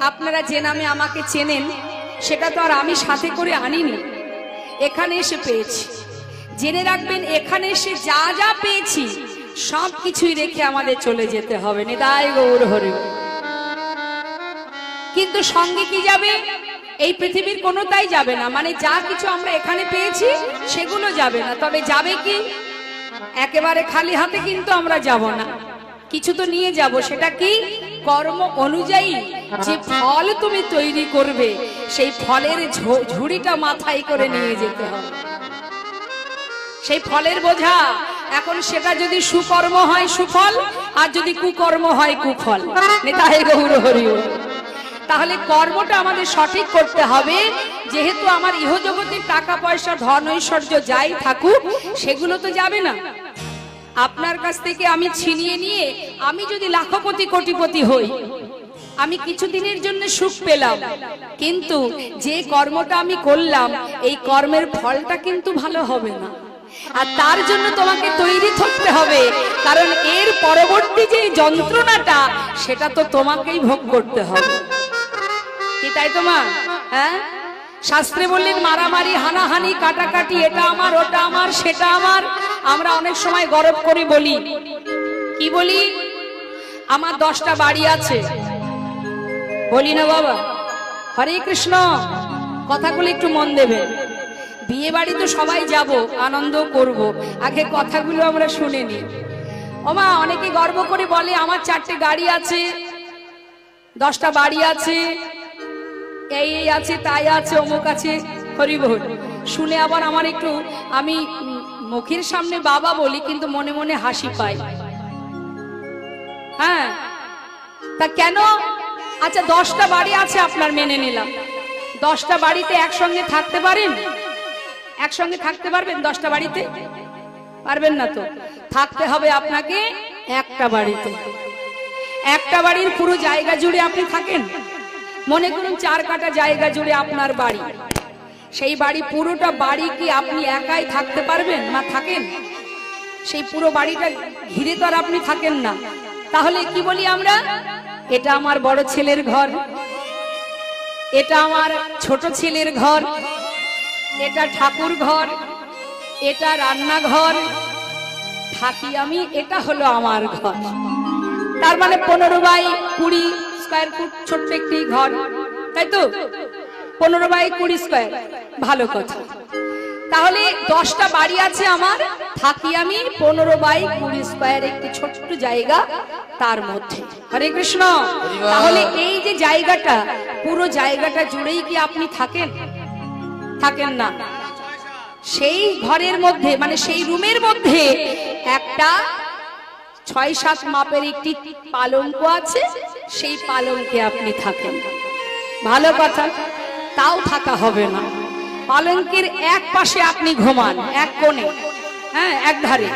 আপনারা যে নামে আমাকে চেনেন সেটা তো আর আমি সাথে করে আনিনি, এখানে এসে পেয়েছি। জেনে রাখবেন, এখানে এসে যা যা পেয়েছি সব কিছুই রেখে আমাদের চলে যেতে হবে। নিতাই গৌর হরি। কিন্তু সঙ্গে কি যাবে? এই পৃথিবীর কোনোটাই যাবে না। মানে যা কিছু আমরা এখানে পেয়েছি সেগুলো যাবে না। তবে যাবে কি? একেবারে খালি হাতে কিন্তু আমরা যাব না, কিছু তো নিয়ে যাব। সেটা কি? কর্ম অনুযায়ী যে ফল তুমি তৈরি করবে সেই ফলের ঝুড়িটা মাথায় করে নিয়ে যেতে হবে। সেই ফলের বোঝা। এখন সেটা যদি সুকর্ম হয় সুফল, আর যদি কুকর্ম হয় কুফল। নিতাই গৌর হরি। তাহলে কর্মটা আমাদের সঠিক করতে হবে। যেহেতু আমার ইহজগতের টাকা পয়সা ধন ঐশ্বর্য যাই থাকুক সেগুলো তো যাবে না। আপনার কাছ থেকে আমি ছিনিয়ে নিয়ে আমি যদি লাখপতি কোটিপতি হই, আমি কিছুদিনের জন্য সুখ পেলাম, কিন্তু যে কর্মটা আমি করলাম এই কর্মের ফলটা কিন্তু ভালো হবে না। আর তার জন্য তোমাকে তৈরি থাকতে হবে, কারণ এর পরবর্তী যে যন্ত্রণাটা সেটা তো তোমাকেই ভোগ করতে হবে। কি তাই তোমার? হ্যাঁ, শাস্ত্রে বললেন মারামারি হানাহানি কাটাকাটি, এটা আমার ওটা আমার সেটা আমার। আমরা অনেক সময় গর্ব করে বলি, কি বলি? আমার 10টা বাড়ি আছে, বলি না বাবা? হরে কৃষ্ণ, কথাগুলো একটু মন দেবেন। বিয়ে বাড়ি তো সবাই যাব, আনন্দ করব, আগে কথাগুলো আমরা শুনে নি। ওমা, অনেকে গর্ব করে বলে আমার 4টে গাড়ি আছে, 10টা বাড়ি আছে, এই আছে তাই আছে অমুক আছে। হরি বল। শুনে আবার আমার একটু, আমি মুখের সামনে বাবা বলি কিন্তু মনে মনে হাসি পাই। হ্যাঁ, তা কেন? আচ্ছা 10টা বাড়ি আছে আপনার, মেনে নিলাম। 10টা বাড়িতে একসঙ্গে থাকতে পারেন? একসঙ্গে থাকতে পারবেন 10টা বাড়িতে? পারবেন না তো। থাকতে হবে আপনাকে একটা বাড়িতে। একটা বাড়ির পুরো জায়গা জুড়ে আপনি থাকেন। মনে করুন 4 কাঠা জায়গা জুড়ে আপনার বাড়ি। সেই বাড়ি, পুরোটা বাড়ি কি আপনি একাই থাকতে পারবেন? না থাকেন? সেই পুরো বাড়িটা ঘিরে তো আর আপনি থাকেন না। তাহলে কি বলি আমরা? এটা আমার বড় ছেলের ঘর, এটা আমার ছোট ছেলের ঘর, এটা ঠাকুর ঘর, এটা রান্নাঘর, থাকি আমি, এটা হলো আমার ঘর। তার মানে 15 বাই 20 স্কয়ার ফুট ছোট্ট একটি ঘর, তাই তো? 15 বাই 20 স্কয়ার, ভালো কথা। তাহলে 10টা বাড়ি আছে আমার, থাকি আমি 15 বাই 20 স্কয়ার একটি ছোট্ট জায়গা, তার মধ্যে। হরে কৃষ্ণ। তাহলে এই যে জায়গাটা, পুরো জায়গাটা জুড়েই কি আপনি থাকেন? থাকেন না। সেই ঘরের মধ্যে, মানে সেই রুমের মধ্যে একটা 6-7 মাপের একটি পালঙ্ক আছে, সেই পালঙ্কে আপনি থাকেন। ভালো কথা। তাও থাকা হবে না। পালঙ্কের এক পাশে আপনি ঘুমান, এক কোণে, হ্যাঁ, এক ধারে।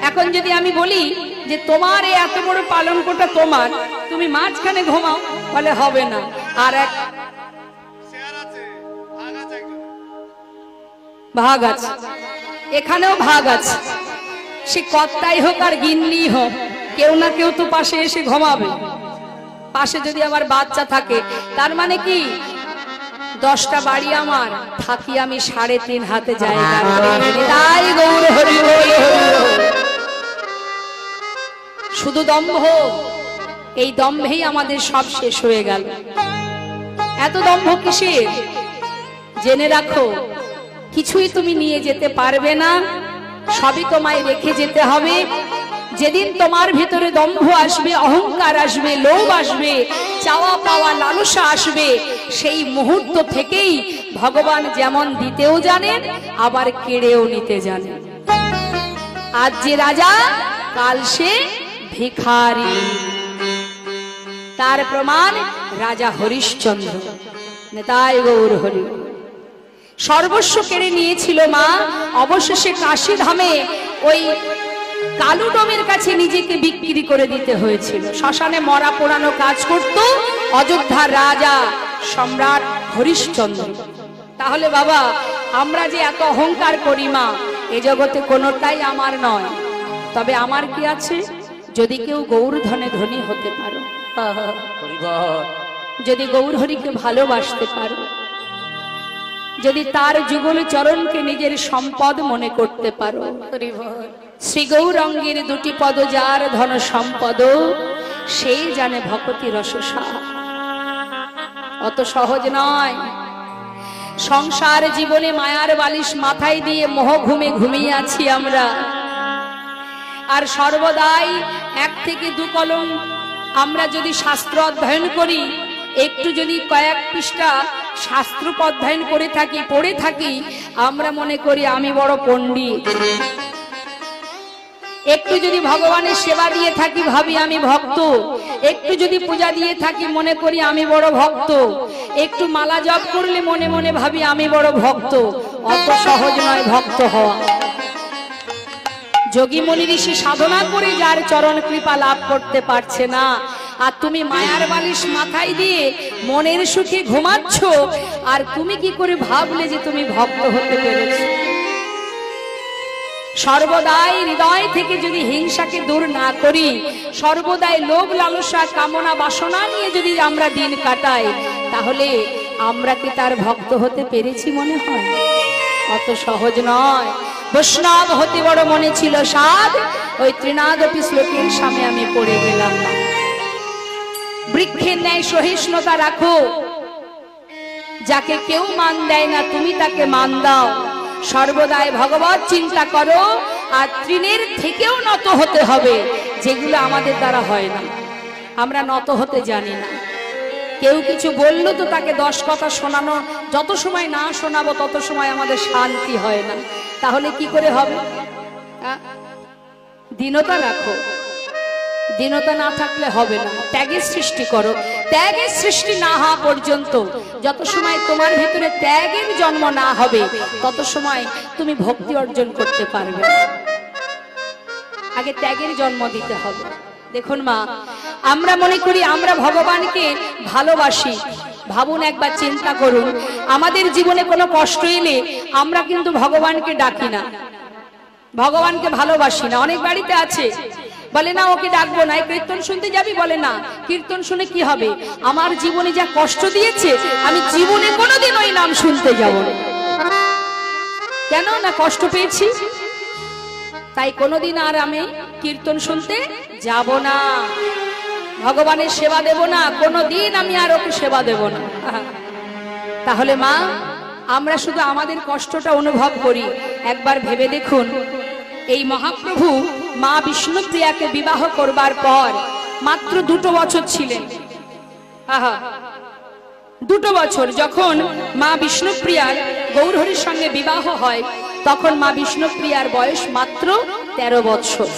এখন যদি আমি বলি যে তোমার এই এত বড় পালঙ্কটা তোমার, তুমি মাঝখানে ঘুমাও, বলে হবে না। আর এক ভাগ আছে, এখানেও ভাগ আছে। সে কর্তাই হোক আর গিন্নি হোক, কেউ না কেউ তো পাশে এসে ঘুমাবে। পাশে যদি আবার বাচ্চা থাকে, তার মানে কি 10টা বাড়ি আমার, থাকি আমি 3.5 হাতে জায়গা। তাই গৌর হরি বল। শুধু দম্ভ, এই দম্ভেই আমাদের সব শেষ হয়ে গেল। এত দম্ভ কিসের? জেনে রাখো, কিছুই তুমি নিয়ে যেতে পারবে না, সবই তোমায় রেখে যেতে হবে। যেদিন তোমার ভিতরে দম্ভ আসবে, অহংকার আসবে, লোভ আসবে, চাওয়া পাওয়া লালসা আসবে, সেই মুহূর্ত থেকেই ভগবান যেমন দিতেও জানেন আবার কেড়েও নিতে জানেন। আজ যে রাজা, কাল সে ভিখারি। তার প্রমাণ রাজা হরিশ্চন্দ্র। নেতাই গৌর হরি। সর্বস্ব কেড়ে নিয়েছিল মা, অবশেষে কাশী ধামে ওই কালুডোমের কাছে নিজেকে বিক্রি করে দিতে হয়েছিল। শ্মশানে মরা পোড়ানো কাজ করত অযোধ্যার রাজা সম্রাট হরিশ্চন্দ্র। তাহলে বাবা, আমরা যে এত অহংকার করি মা, এ জগতে কোনোটাই আমার নয়। তবে আমার কি আছে? যদি কেউ গৌর ধনে ধনী হতে পারো, যদি গৌরহরিকে ভালোবাসতে পারো, যদি তার যুগল চরণকে নিজের সম্পদ মনে করতে পারো, শ্রী গৌরাঙ্গের দুটি পদ যার ধন সম্পদ, সেই জানে ভক্তি রসসা। অত সহজ নয়। সংসার জীবনে মায়ার বালিশ মাথায় দিয়ে মোহ ঘুমে ঘুমিয়ে আছি আমরা, আর সর্বদাই 1 থেকে 2 কলম আমরা যদি শাস্ত্র অধ্যয়ন করি, একটু যদি কয়েক পৃষ্ঠা শাস্ত্র অধ্যয়ন করে থাকি, পড়ে থাকি, আমরা মনে করি আমি বড় পণ্ডিত। একটু যদি ভগবানের সেবা দিয়ে থাকি, ভাবি আমি ভক্ত। একটু যদি পূজা দিয়ে থাকি, মনে করি আমি বড় ভক্ত। একটু মালা জপ করলে মনে মনে ভাবি আমি বড় ভক্ত। অত সহজ নয় ভক্ত হওয়া। যোগী মুনি ঋষি সাধনা করে যার চরণ কৃপা লাভ করতে পারছে না, আর তুমি মায়ার বালিশ মাথায় দিয়ে মনের সুখে ঘুমাচ্ছ, আর তুমি কি করে ভাবলে যে তুমি ভক্ত হতে পেরেছো? সর্বদাই হৃদয় থেকে যদি হিংসাকে দূর না করি, সর্বদাই লোভ লালসা কামনা বাসনা নিয়ে যদি আমরা দিন কাটাই, তাহলে আমরা কি তার ভক্ত হতে পেরেছি মনে হয়? অত সহজ নয়। বৈষ্ণব হতে বড় মনে ছিল সাধ, ওই ত্রিনাদপি শ্লোকের সামনে আমি পড়ে গেলাম না। বৃক্ষের ন্যায় সহিষ্ণুতা রাখো, যাকে কেউ মান দেয় না তুমি তাকে মান দাও। সর্বদাই ভগবত চিন্তা করো, আর তৃণের থেকেও নত হতে হবে, যেগুলো আমাদের দ্বারা হয় না। আমরা নত হতে জানি না। কেউ কিছু বললো তো তাকে 10 কথা শোনানো, যত সময় না শোনাবো তত সময় আমাদের শান্তি হয় না। তাহলে কি করে হবে? দীনতা রাখো, দীনতা না থাকলে হবে না। ত্যাগের সৃষ্টি করো, ত্যাগের সৃষ্টি না হওয়া পর্যন্ত, যত সময় তোমার ভিতরে ত্যাগের জন্ম না হবে, তত সময় তুমি ভক্তি অর্জন করতে পারবে। আগে ত্যাগের জন্ম দিতে হবে। দেখুন মা, আমরা মনে করি আমরা ভগবানকে ভালোবাসি। ভাবুন, একবার চিন্তা করুন, আমাদের জীবনে কোনো কষ্ট এলে আমরা কিন্তু ভগবানকে ডাকি না, ভগবানকে ভালোবাসি না। অনেক বাড়িতে আছে, বলে না ওকে ডাকবো না, কীর্তন শুনতে যাবি, বলে না কীর্তন শুনে কি হবে, আমার জীবনে যা কষ্ট দিয়েছে আমি জীবনে কোনোদিন ওই নাম শুনতে যাব না। কেন না? কষ্ট পেয়েছি, তাই কোনোদিন আর আমি কীর্তন শুনতে যাব না, ভগবানের সেবা দেব না, কোনোদিন আমি আর ওকে সেবা দেব না। তাহলে মা, আমরা শুধু আমাদের কষ্টটা অনুভব করি। একবার ভেবে দেখুন, এই মহাপ্রভু মা বিষ্ণুপ্রিয়াকে বিবাহ করবার পর মাত্র 2 বছর ছিলেন। 2 বছর যখন মা বিষ্ণুপ্রিয়ার গৌরহরির সঙ্গে বিবাহ হয়, তখন মা বিষ্ণুপ্রিয়ার বয়স মাত্র 13 বছর।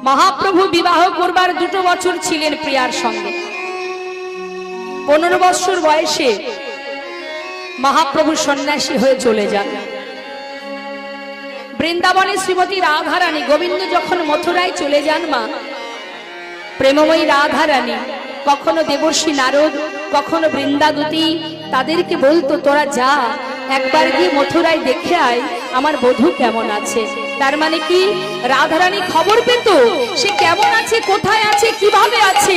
মহাপ্রভু বিবাহ করবার 2 বছর ছিলেন প্রিয়ার সঙ্গে। 15 বছর বয়সে মহাপ্রভু সন্ন্যাসী হয়ে চলে যান। বৃন্দাবনে শ্রীমতী রাধারানী, গোবিন্দ যখন মথুরায় চলে যান, মা প্রেমময়ী রাধারানী কখনো দেবর্ষী নারদ, কখনো বৃন্দাদূতী তাদেরকে বলতো, তোরা যা একবার গিয়ে মথুরায় দেখে আয় আমার বধূ কেমন আছে। তার মানে কি, রাধারানী খবর পেত সে কেমন আছে, কোথায় আছে, কিভাবে আছে।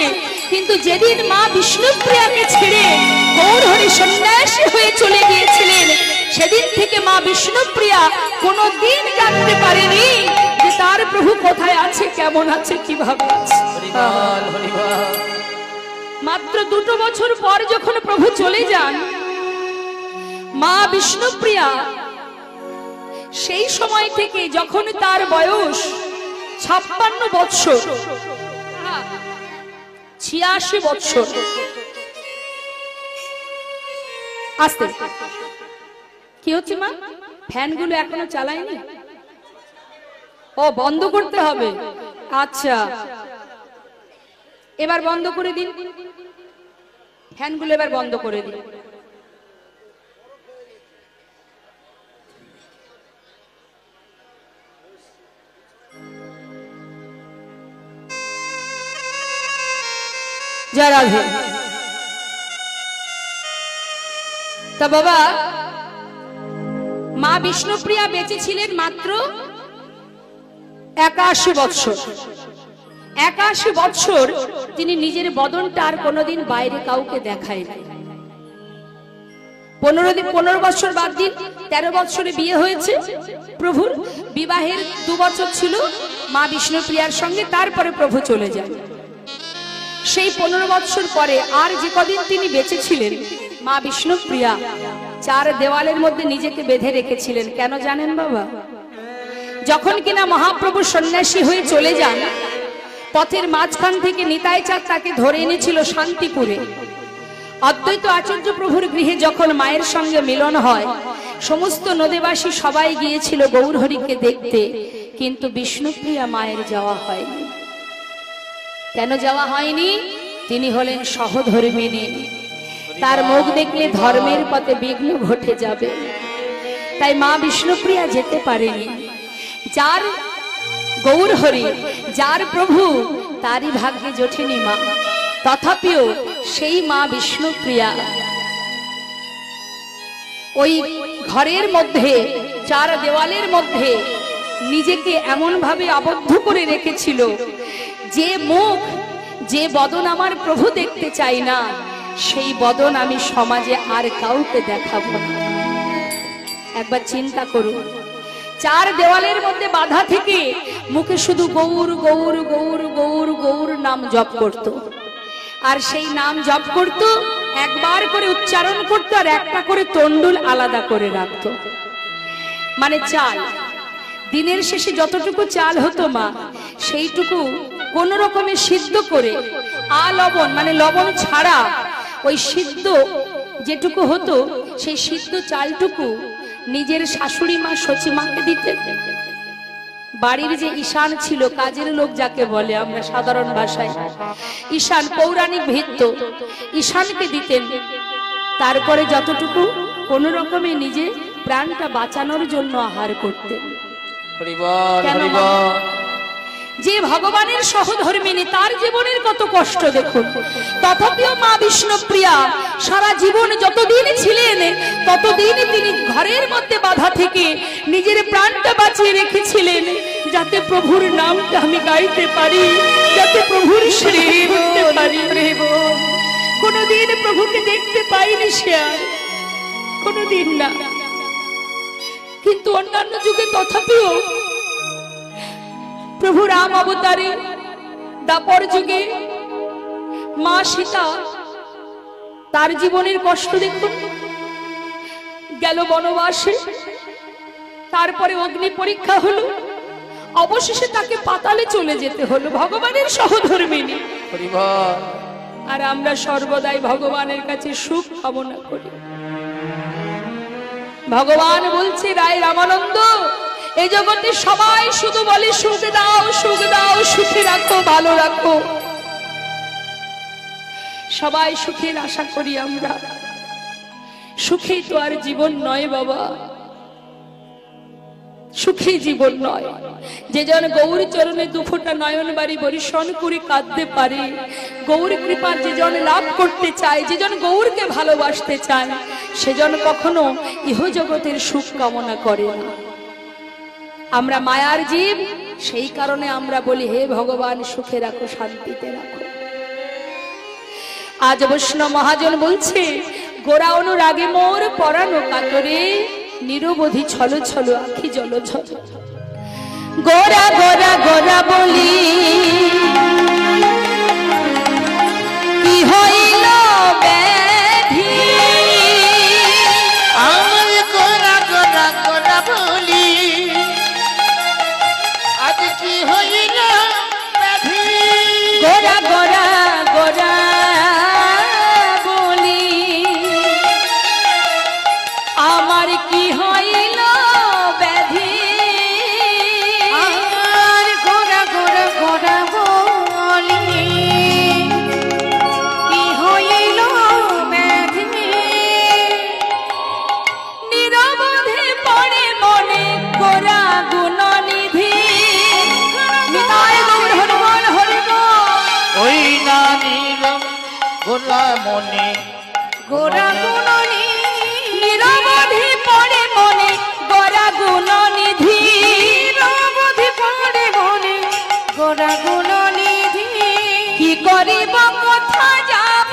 কিন্তু যেদিন মা বিষ্ণুপ্রিয়াকে ছেড়ে গৌরহরি সন্ন্যাসী হয়ে চলে গিয়েছিলেন, সেদিন থেকে মা বিষ্ণুপ্রিয়া কোনোদিন জানতে পারেনি যে তার প্রভু কোথায় আছে, কেমন আছে, কিভাবে আছে। মাত্র 2 বছর পর যখন প্রভু চলে যান, মা বিষ্ণুপ্রিয়া সেই সময় থেকে যখন তার বয়স 56 বৎসর, 86 বৎসর, আস্তে কি হচ্ছে মা? ফ্যানগুলো এখনো চালায়নি? ও, বন্ধ করতে হবে। আচ্ছা, এবার বন্ধ করে দিন ফ্যানগুলো, এবার বন্ধ করে দিন। জয় রাধে। তা বাবা, মা বিষ্ণুপ্রিয়া বেঁচে ছিলেন মাত্র 81 বৎসর। 81 বছর তিনি নিজের বদনটা আর কোনোদিন বাইরে কাউকে দেখায়নি। 15 বছর বাদ দিন 13 বছরে বিয়ে হয়েছে প্রভুর। বিবাহের 2 বছর ছিল মা বিষ্ণুপ্রিয়ার সঙ্গে, তারপরে প্রভু চলে যান। সেই 15 বছর পরে আর যে কদিন তিনি বেঁচে ছিলেন, মা বিষ্ণুপ্রিয়া 4 দেওয়ালের মধ্যে নিজেকে বেঁধে রেখেছিলেন। কেন জানেন বাবা? যখন কিনা মহাপ্রভু সন্ন্যাসী হয়ে চলে যান, পথের মাঝখান থেকে নিতাই চাঁদ তাকে ধরে এনেছিল শান্তিপুরে। অদ্বৈত আচার্য প্রভুর গৃহে যখন মায়ের সঙ্গে মিলন হয়, সমস্ত নদীবাসী সবাই গিয়েছিল গৌরহরিকে দেখতে, কিন্তু বিষ্ণুপ্রিয়া মায়ের যাওয়া হয়নি। কেন যাওয়া হয়নি? তিনি হলেন সহধর্মিণী, তার মুখ দেখলে ধর্মের পথে বিঘ্ন ঘটে যাবে, তাই মা বিষ্ণুপ্রিয়া যেতে পারেনি। যার গৌরহরি, যার প্রভু, তারই ভাগ্যে জোটেনি মা। তথাপিও সেই মা বিষ্ণুপ্রিয়া ওই ঘরের মধ্যে 4 দেওয়ালের মধ্যে নিজেকে এমন ভাবে আবদ্ধ করে রেখেছিল, যে মুখ, যে বদন আমার প্রভু দেখতে চাই না, সেই বদন আমি সমাজে আর কাউকে দেখাবো না। একবার চিন্তা করুন, 4 দেওয়ালের মধ্যে বাধা থেকে মুখে শুধু গৌর গৌর গৌর গৌর গৌর নাম জপ করত, আর সেই নাম জপ করত, একবার করে উচ্চারণ করত, আর একটা করে তন্ডুল আলাদা করে রাখত। মানে চাল, দিনের শেষে যতটুকু চাল হতো মা, সেইটুকু কোন রকমে সিদ্ধ করে, লবণ মানে লবণ ছাড়া ওই সিদ্ধ যেটুকু হতো, সেই সিদ্ধ চালটুকু নিজের শাশুড়ি মা সচিমাকে দিতেন। বাড়ির যে ঈশান ছিল, কাজের লোক যাকে বলে আমরা সাধারণ ভাষায়, ঈশান পৌরাণিক ভিত্ত, ঈশানকে দিতেন। তারপরে যতটুকু কোন রকমে নিজে প্রাণটা বাঁচানোর জন্য আহার করতেন। যে ভগবানের সহধর্মিনী, তার জীবনের কত কষ্ট দেখুন। তথাপিও মা বিষ্ণুপ্রিয়া সারা জীবন যতদিন ছিলেন, ততদিন তিনি ঘরের মধ্যে বাধা থেকে নিজের প্রাণটা বাঁচিয়ে রেখেছিলেন, যাতে প্রভুর নামটা আমি গাইতে পারি, যাতে প্রভুর সেবা করতে পারি। কোনদিন প্রভুকে দেখতে পাইনি সে, আর কোনদিন না। কিন্তু অন্যান্য যুগে তথাপিও প্রভু রাম অবতারে, দাপর যুগে মা সীতা, তার জীবনের কষ্ট দেখুন। গেল বনবাসে, তারপরে অগ্নি পরীক্ষা হলো, অবশেষে তাকে পাতালে চলে যেতে হলো, ভগবানের সহধর্মিনী। আর আমরা সর্বদাই ভগবানের কাছে সুখ কামনা করি। ভগবান বলছে, রায় রামানন্দ, এই জগতে সবাই শুধু বলে সুখ দাও, সুখ দাও, সুখে রাখো, ভালো রাখো। সবাই সুখের আশা করি আমরা, সুখেই তো আর জীবন নয় বাবা, সুখী জীবন নয়। যে জন গৌর চরণে 2 ফোঁটা নয়ন বাড়ি বরিশন করে কাঁদতে পারে, গৌর কৃপা যে জন লাভ করতে চায়, যে জন গৌরকে ভালোবাসতে চায়, সেজন কখনো ইহ জগতের সুখ কামনা করে না। আমরা মায়ার জীব, সেই কারণে আমরা বলি, হে ভগবান সুখে রাখো, শান্তিতে রাখো। আজ বৈষ্ণব মহাজন বলছে, গোরা অনুরাগে মোর পরানো কাতরে, নিরবধি ছলো ছলো আখি জল ঝল। গোরা গোরা গোরা বলি কি হইল ব্যাধি, আমার গোরা গোরা গোরা বলি আজ কি হইল ব্যাধি। গোরা গোরা গোরা বলি আমার কি হইল ব্যাধি, আমার গোরা গোরা গোরা বলি কি হইল ব্যাধি। নিরবধি পড়ে মনে গোরা গুণনিধি। নিতাই গৌর হরিবল হরিবল। ওই না নীলম গোরা মনে গোরা গুণনি, নিরবধি পড়ে মনে গোরা গুণনিধি। নিরবধি পড়ে মনে গোরা গুণনিধি। করিব কোথা যাব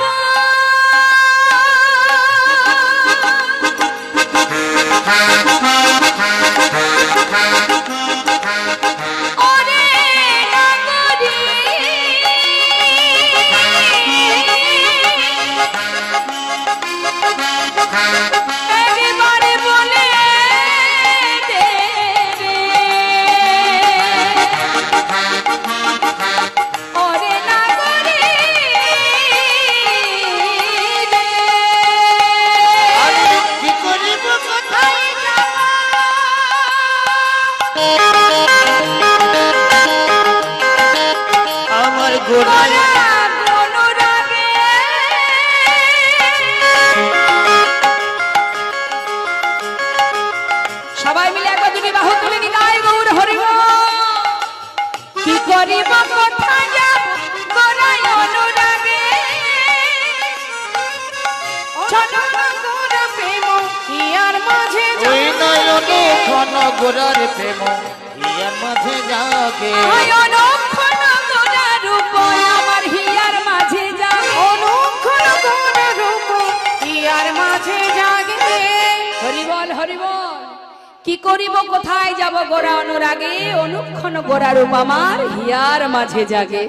সবাই মিলে একবার দুটি বাহু তুলে নিতাই গৌর হরি কি করিব কোথা যাব গোরায় অনুরাগে ছনগর প্রেম হিয়ার মাঝে ওই নয়ন ঘন গোরার প্রেম হিয়ার মাঝে জাগে অনুক্ষণ গোরা রূপ আমার হিয়ার মাঝে জাগে অনুক্ষণ গোরা রূপ হিয়ার মাঝে জাগে হরি বল হরি বল কি করিব কোথায় যাব গোরা অনুরাগে অনুক্ষণ গোরা রূপ আমার হিয়ার মাঝে জাগে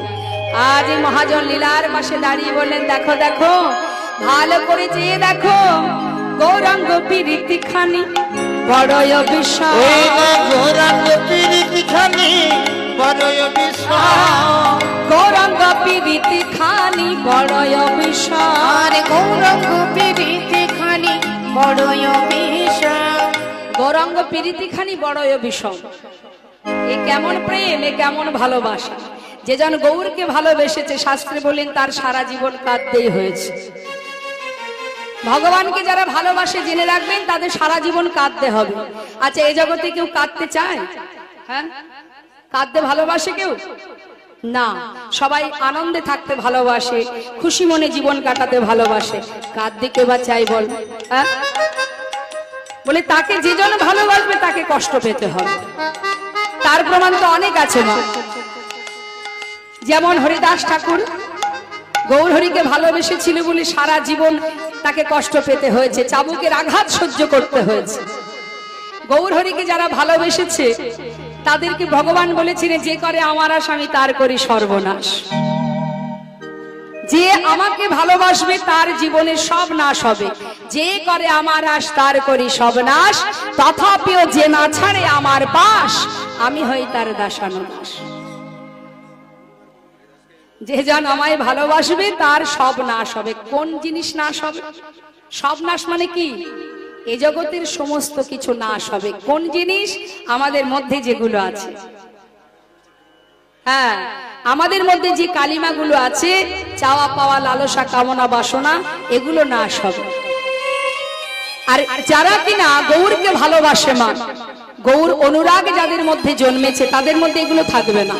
আজ এই মহাজন লীলার পাশে দাঁড়িয়ে বললেন দেখো দেখো ভালো করে চেয়ে দেখো গৌরাঙ্গ প্রীতি খানি বড়য় বিশ্বাস ওই না গৌরাঙ্গ প্রীতি খানি বড়য় বিশ্বাস গৌরাঙ্গ প্রীতি খানি বড়য় বিশ্বাস গৌরাঙ্গ প্রীতি খানি বড়য় বিশ্বাস গৌরাঙ্গ প্রীতি খানি বড়য় বিষম এ কেমন প্রেম এ কেমন ভালোবাসা যে জন গৌরকে ভালোবেসেছে শাস্ত্রে বলেন তার সারা জীবন কাঁদতেই হয়েছে ভগবানকে যারা ভালোবাসে জেনে রাখবেন তাদের সারা জীবন কাঁদতে হবে আচ্ছা এই জগতে কেউ কাঁদতে চায় হ্যাঁ কাঁদতে ভালোবাসে কেউ না সবাই আনন্দে থাকতে ভালোবাসে খুশি মনে জীবন কাটাতে ভালোবাসে কাঁদতে কেউ বা চাই বল হ্যাঁ বলে তাকে যে জন ভালোবাসবে তাকে কষ্ট পেতে হবে তার প্রমাণ তো অনেক আছে মা যেমন হরিদাস ঠাকুর গৌর হরিকে ভালোবেসেছিল বলে সারা জীবন তাকে কষ্ট পেতে হয়েছে চাবুকের আঘাত সহ্য করতে হয়েছে গৌর হরিকে যারা ভালোবেসেছে তাদেরকে ভগবান বলেছিলেন যে করে আমার আশ আমি তার করি সর্বনাশ যে আমাকে ভালোবাসবে তার জীবনে সব নাশ হবে যে করে আমার আশ তার করি সর্বনাশ তথাপিও যে না ছাড়ে আমার পাশ আমি হই তার দাসানুদাস যে জন আমায় ভালোবাসবে তার সব নাশ হবে কোন জিনিস নাশ হবে সব নাশ মানে কি এই জগতের সমস্ত কিছু নাশ হবে কোন জিনিস আমাদের মধ্যে যেগুলো আছে হ্যাঁ আমাদের মধ্যে যে কালিমাগুলো আছে চাওয়া পাওয়া লালসা কামনা বাসনা এগুলো নাশ হবে আর যারা কিনা গৌরকে ভালোবাসে মা গৌর অনুরাগ যাদের মধ্যে জন্মেছে তাদের মধ্যে এগুলো থাকবে না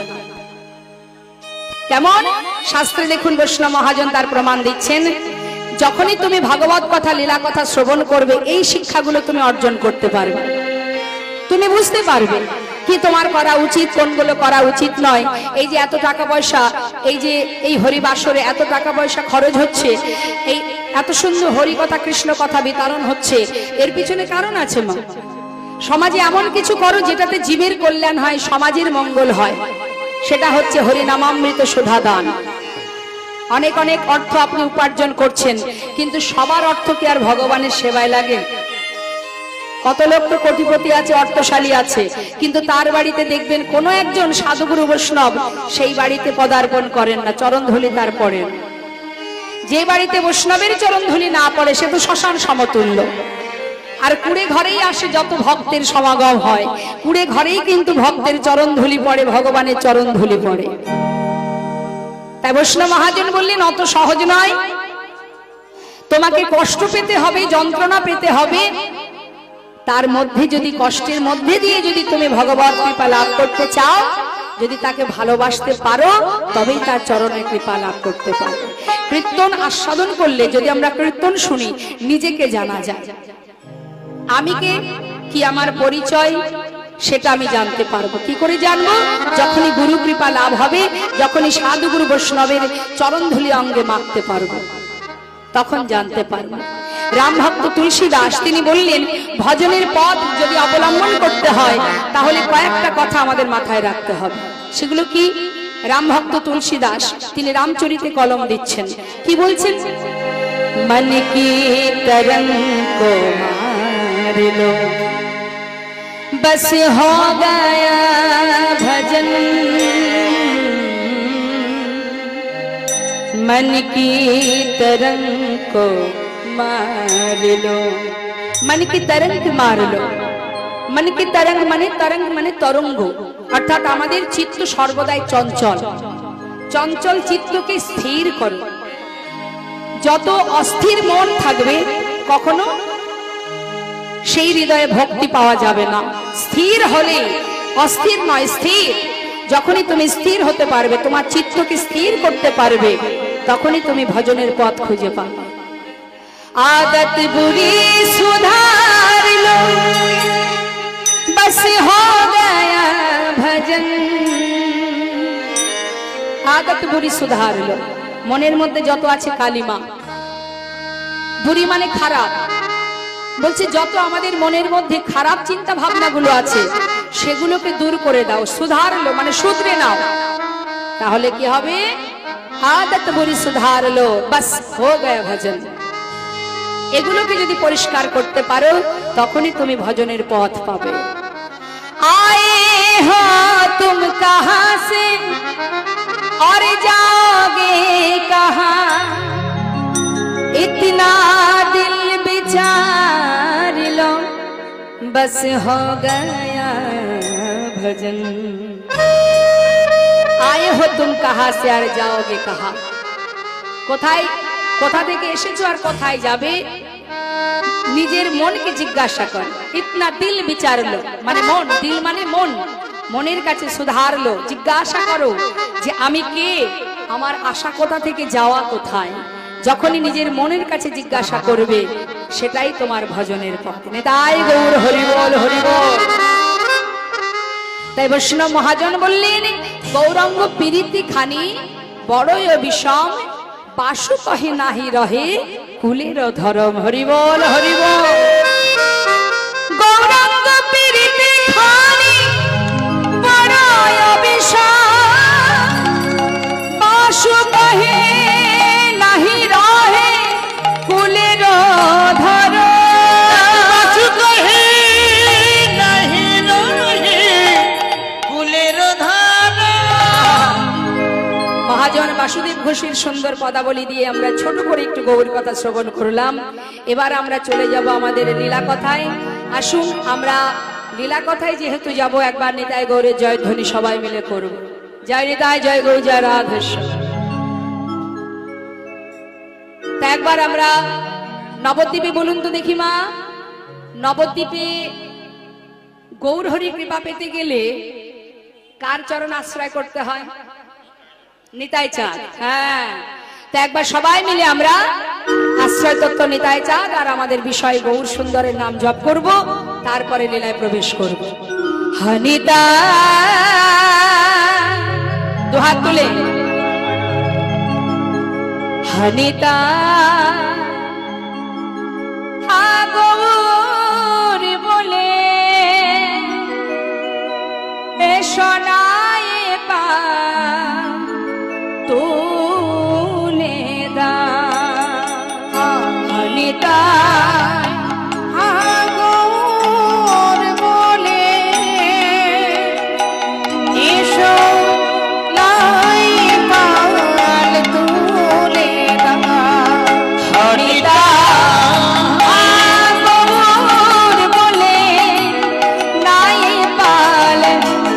কেমন শাস্ত্রে দেখুন বৈষ্ণব মহাজন তার প্রমাণ দিচ্ছেন যখনই তুমি ভাগবত কথা লীলা কথা শ্রবণ করবে এই শিক্ষাগুলো তুমি অর্জন করতে পারবে তুমি বুঝতে পারবে কি তোমার করা উচিত কোনগুলো করা উচিত নয় এই যে এত টাকা পয়সা এই যে এই হরিবাসরে এত টাকা পয়সা খরচ হচ্ছে এই এত সুন্দর হরি কথা কৃষ্ণ কথা বিতরণ হচ্ছে এর পিছনে কারণ আছে মা সমাজে এমন কিছু করো যেটাতে জীবের কল্যাণ হয় সমাজের মঙ্গল হয় সেটা হচ্ছে হরিনামামৃত সুধা দান অনেক অনেক অর্থ আপনি উপার্জন করছেন কিন্তু সবার অর্থ কি আর ভগবানের সেবায় লাগে কত লোক তো কোটিপতি আছে অর্থশালী আছে কিন্তু তার বাড়িতে দেখবেন কোনো একজন সাধুগুরু বৈষ্ণব সেই বাড়িতে পদার্পণ করেন না চরণধূলি তার পড়েন যে বাড়িতে বৈষ্ণবের চরণধূলি না পড়ে সে তো শ্মশান সমতুল্য আর কুড়ে ঘরেই আসে যত ভক্তের সমাগম হয় কুড়ে ঘরেই কিন্তু ভক্তের চরণধূলি পড়ে ভগবানের চরণধূলি পড়ে তাই বৈষ্ণব মহাজন বললেন অত সহজ নয় তোমাকে কষ্ট পেতে হবে যন্ত্রণা পেতে হবে তার মধ্যে যদি কষ্টের মধ্যে দিয়ে যদি তুমি ভগবত কৃপা লাভ করতে চাও যদি তাকে ভালোবাসতে পারো তবেই তার চরণে কৃপা লাভ করতে পারো কীর্তন আস্বাদন করলে যদি আমরা কীর্তন শুনি নিজেকে জানা যায় আমি কে কি আমার পরিচয় সেটা আমি জানতে পারবো। কি করে জানবো? যখনই গুরু কৃপা লাভ হবে, যখনই সাধু গুরু বৈষ্ণবের চরণধুলি অঙ্গে মাখতে পারবো, তখন জানতে পারবো। রাম ভক্ত তুলসী দাস তিনি বললেন, ভজনের পথ যদি অবলম্বন করতে হয় তাহলে কয়েকটা কথা আমাদের মাথায় রাখতে হবে। সেগুলো কি? রাম ভক্ত তুলসী দাস তিনি রামচরিতে কলম দিচ্ছেন, কি বলছেন? मन की तरंग को मार लो, बस हो गया भजन। मन की तरंग को मार लो, मन की तरंग मार लो। मन की तरंग माने तरंग, अर्थात आमादेर चित्त सर्वदाई चंचल। चंचल चित्तके स्थिर करो। যত অস্থির মন থাকবে কখনো সেই হৃদয়ে ভক্তি পাওয়া যাবে না। স্থির হলে, অস্থির নয় স্থির, যখনই তুমি স্থির হতে পারবে, তোমার চিত্তকে স্থির করতে পারবে, তখনই তুমি ভজনের পথ খুঁজে পাবে। आदत बुरी सुधार लो, बस हो गया भजन। आदत बुरी सुधार लो, মনের মধ্যে যত আছে কালিমা, বুড়ি মানে খারাপ, বলছে যত আমাদের মনের মধ্যে খারাপ চিন্তা ভাবনাগুলো আছে সেগুলোকে দূর করে দাও, সুধার লো মানে শুধরে নাও, তাহলে কি হবে? আদত বুরি সুধার লো, বাস হো গয়া ভজন। এগুলোকে যদি পরিষ্কার করতে পারো তখনই তুমি ভজনের পথ পাবে। আয়ে হো তুম কাহাं से और जाओगे कहां, इतना दिल विचार लो, बस हो गया भजन। आए हो तुम कहां से और जाओगे कहां, কোথায় কোথা থেকে এসেছো আর কোথায় যাবে, নিজের মনকে জিজ্ঞাসা কর। ইতনা দিল বিচার লো মানে মন, দিল মানে মন, মনের কাছে সুধার লো, জিজ্ঞাসা করো যে আমি কে, আমার আশা কোথা থেকে, যাওয়া কোথায়। যখনই নিজের মনের কাছে জিজ্ঞাসা করবে সেটাই তোমার ভজনের পথ। নেতাই গৌর হরি বল, হরি বল। তাই বৈষ্ণব মহাজন বললেন, গৌরাঙ্গ প্রীতি খানি বড়ই বিষম, পাশু কহে নাহি রহে কুলের ধরম। হরি বল, হরি বল। গৌরাঙ্গ প্রীতি খানি বড়ই বিষম, পাশু কহে নাহি রহে কুলের ধরম। পাশু কহে নাহি রহে কুলের ধরম। মহাজন বাসুদেব ঘোষের সুন্দর পদাবলী দিয়ে আমরা ছোট করে একটু গৌর কথা শ্রবণ করলাম। এবার আমরা চলে যাব আমাদের লীলা কথায়। আসুন আমরা লীলা কথায় যেহেতু যাব, একবার নিতাই গৌরের জয়ধ্বনি সবাই মিলে করব। জয় নিতাই, জয় গৌর, জয় রাধেশ্বর। তা একবার আমরা নবদ্বীপে, বলুন তো দেখি মা, নবদ্বীপে গৌর হরি কৃপা পেতে গেলে কার চরণ আশ্রয় করতে হয়? নিতাই চাঁদ। হ্যাঁ, তো একবার সবাই মিলে আমরা আশ্রয় তত্ত্ব নিতাই চাঁদ আর আমাদের বিষয় গৌর সুন্দরের নাম জপ করব, তারপরে লীলায় প্রবেশ করব। হনিতা দুহাত তুলে, হনিতা গৌর বলে শোনায় পা তুলে দা। হনিতা গৌর বলে এসো লাই পাল তুলে দা। হরিতা গৌর বলে নাই পাল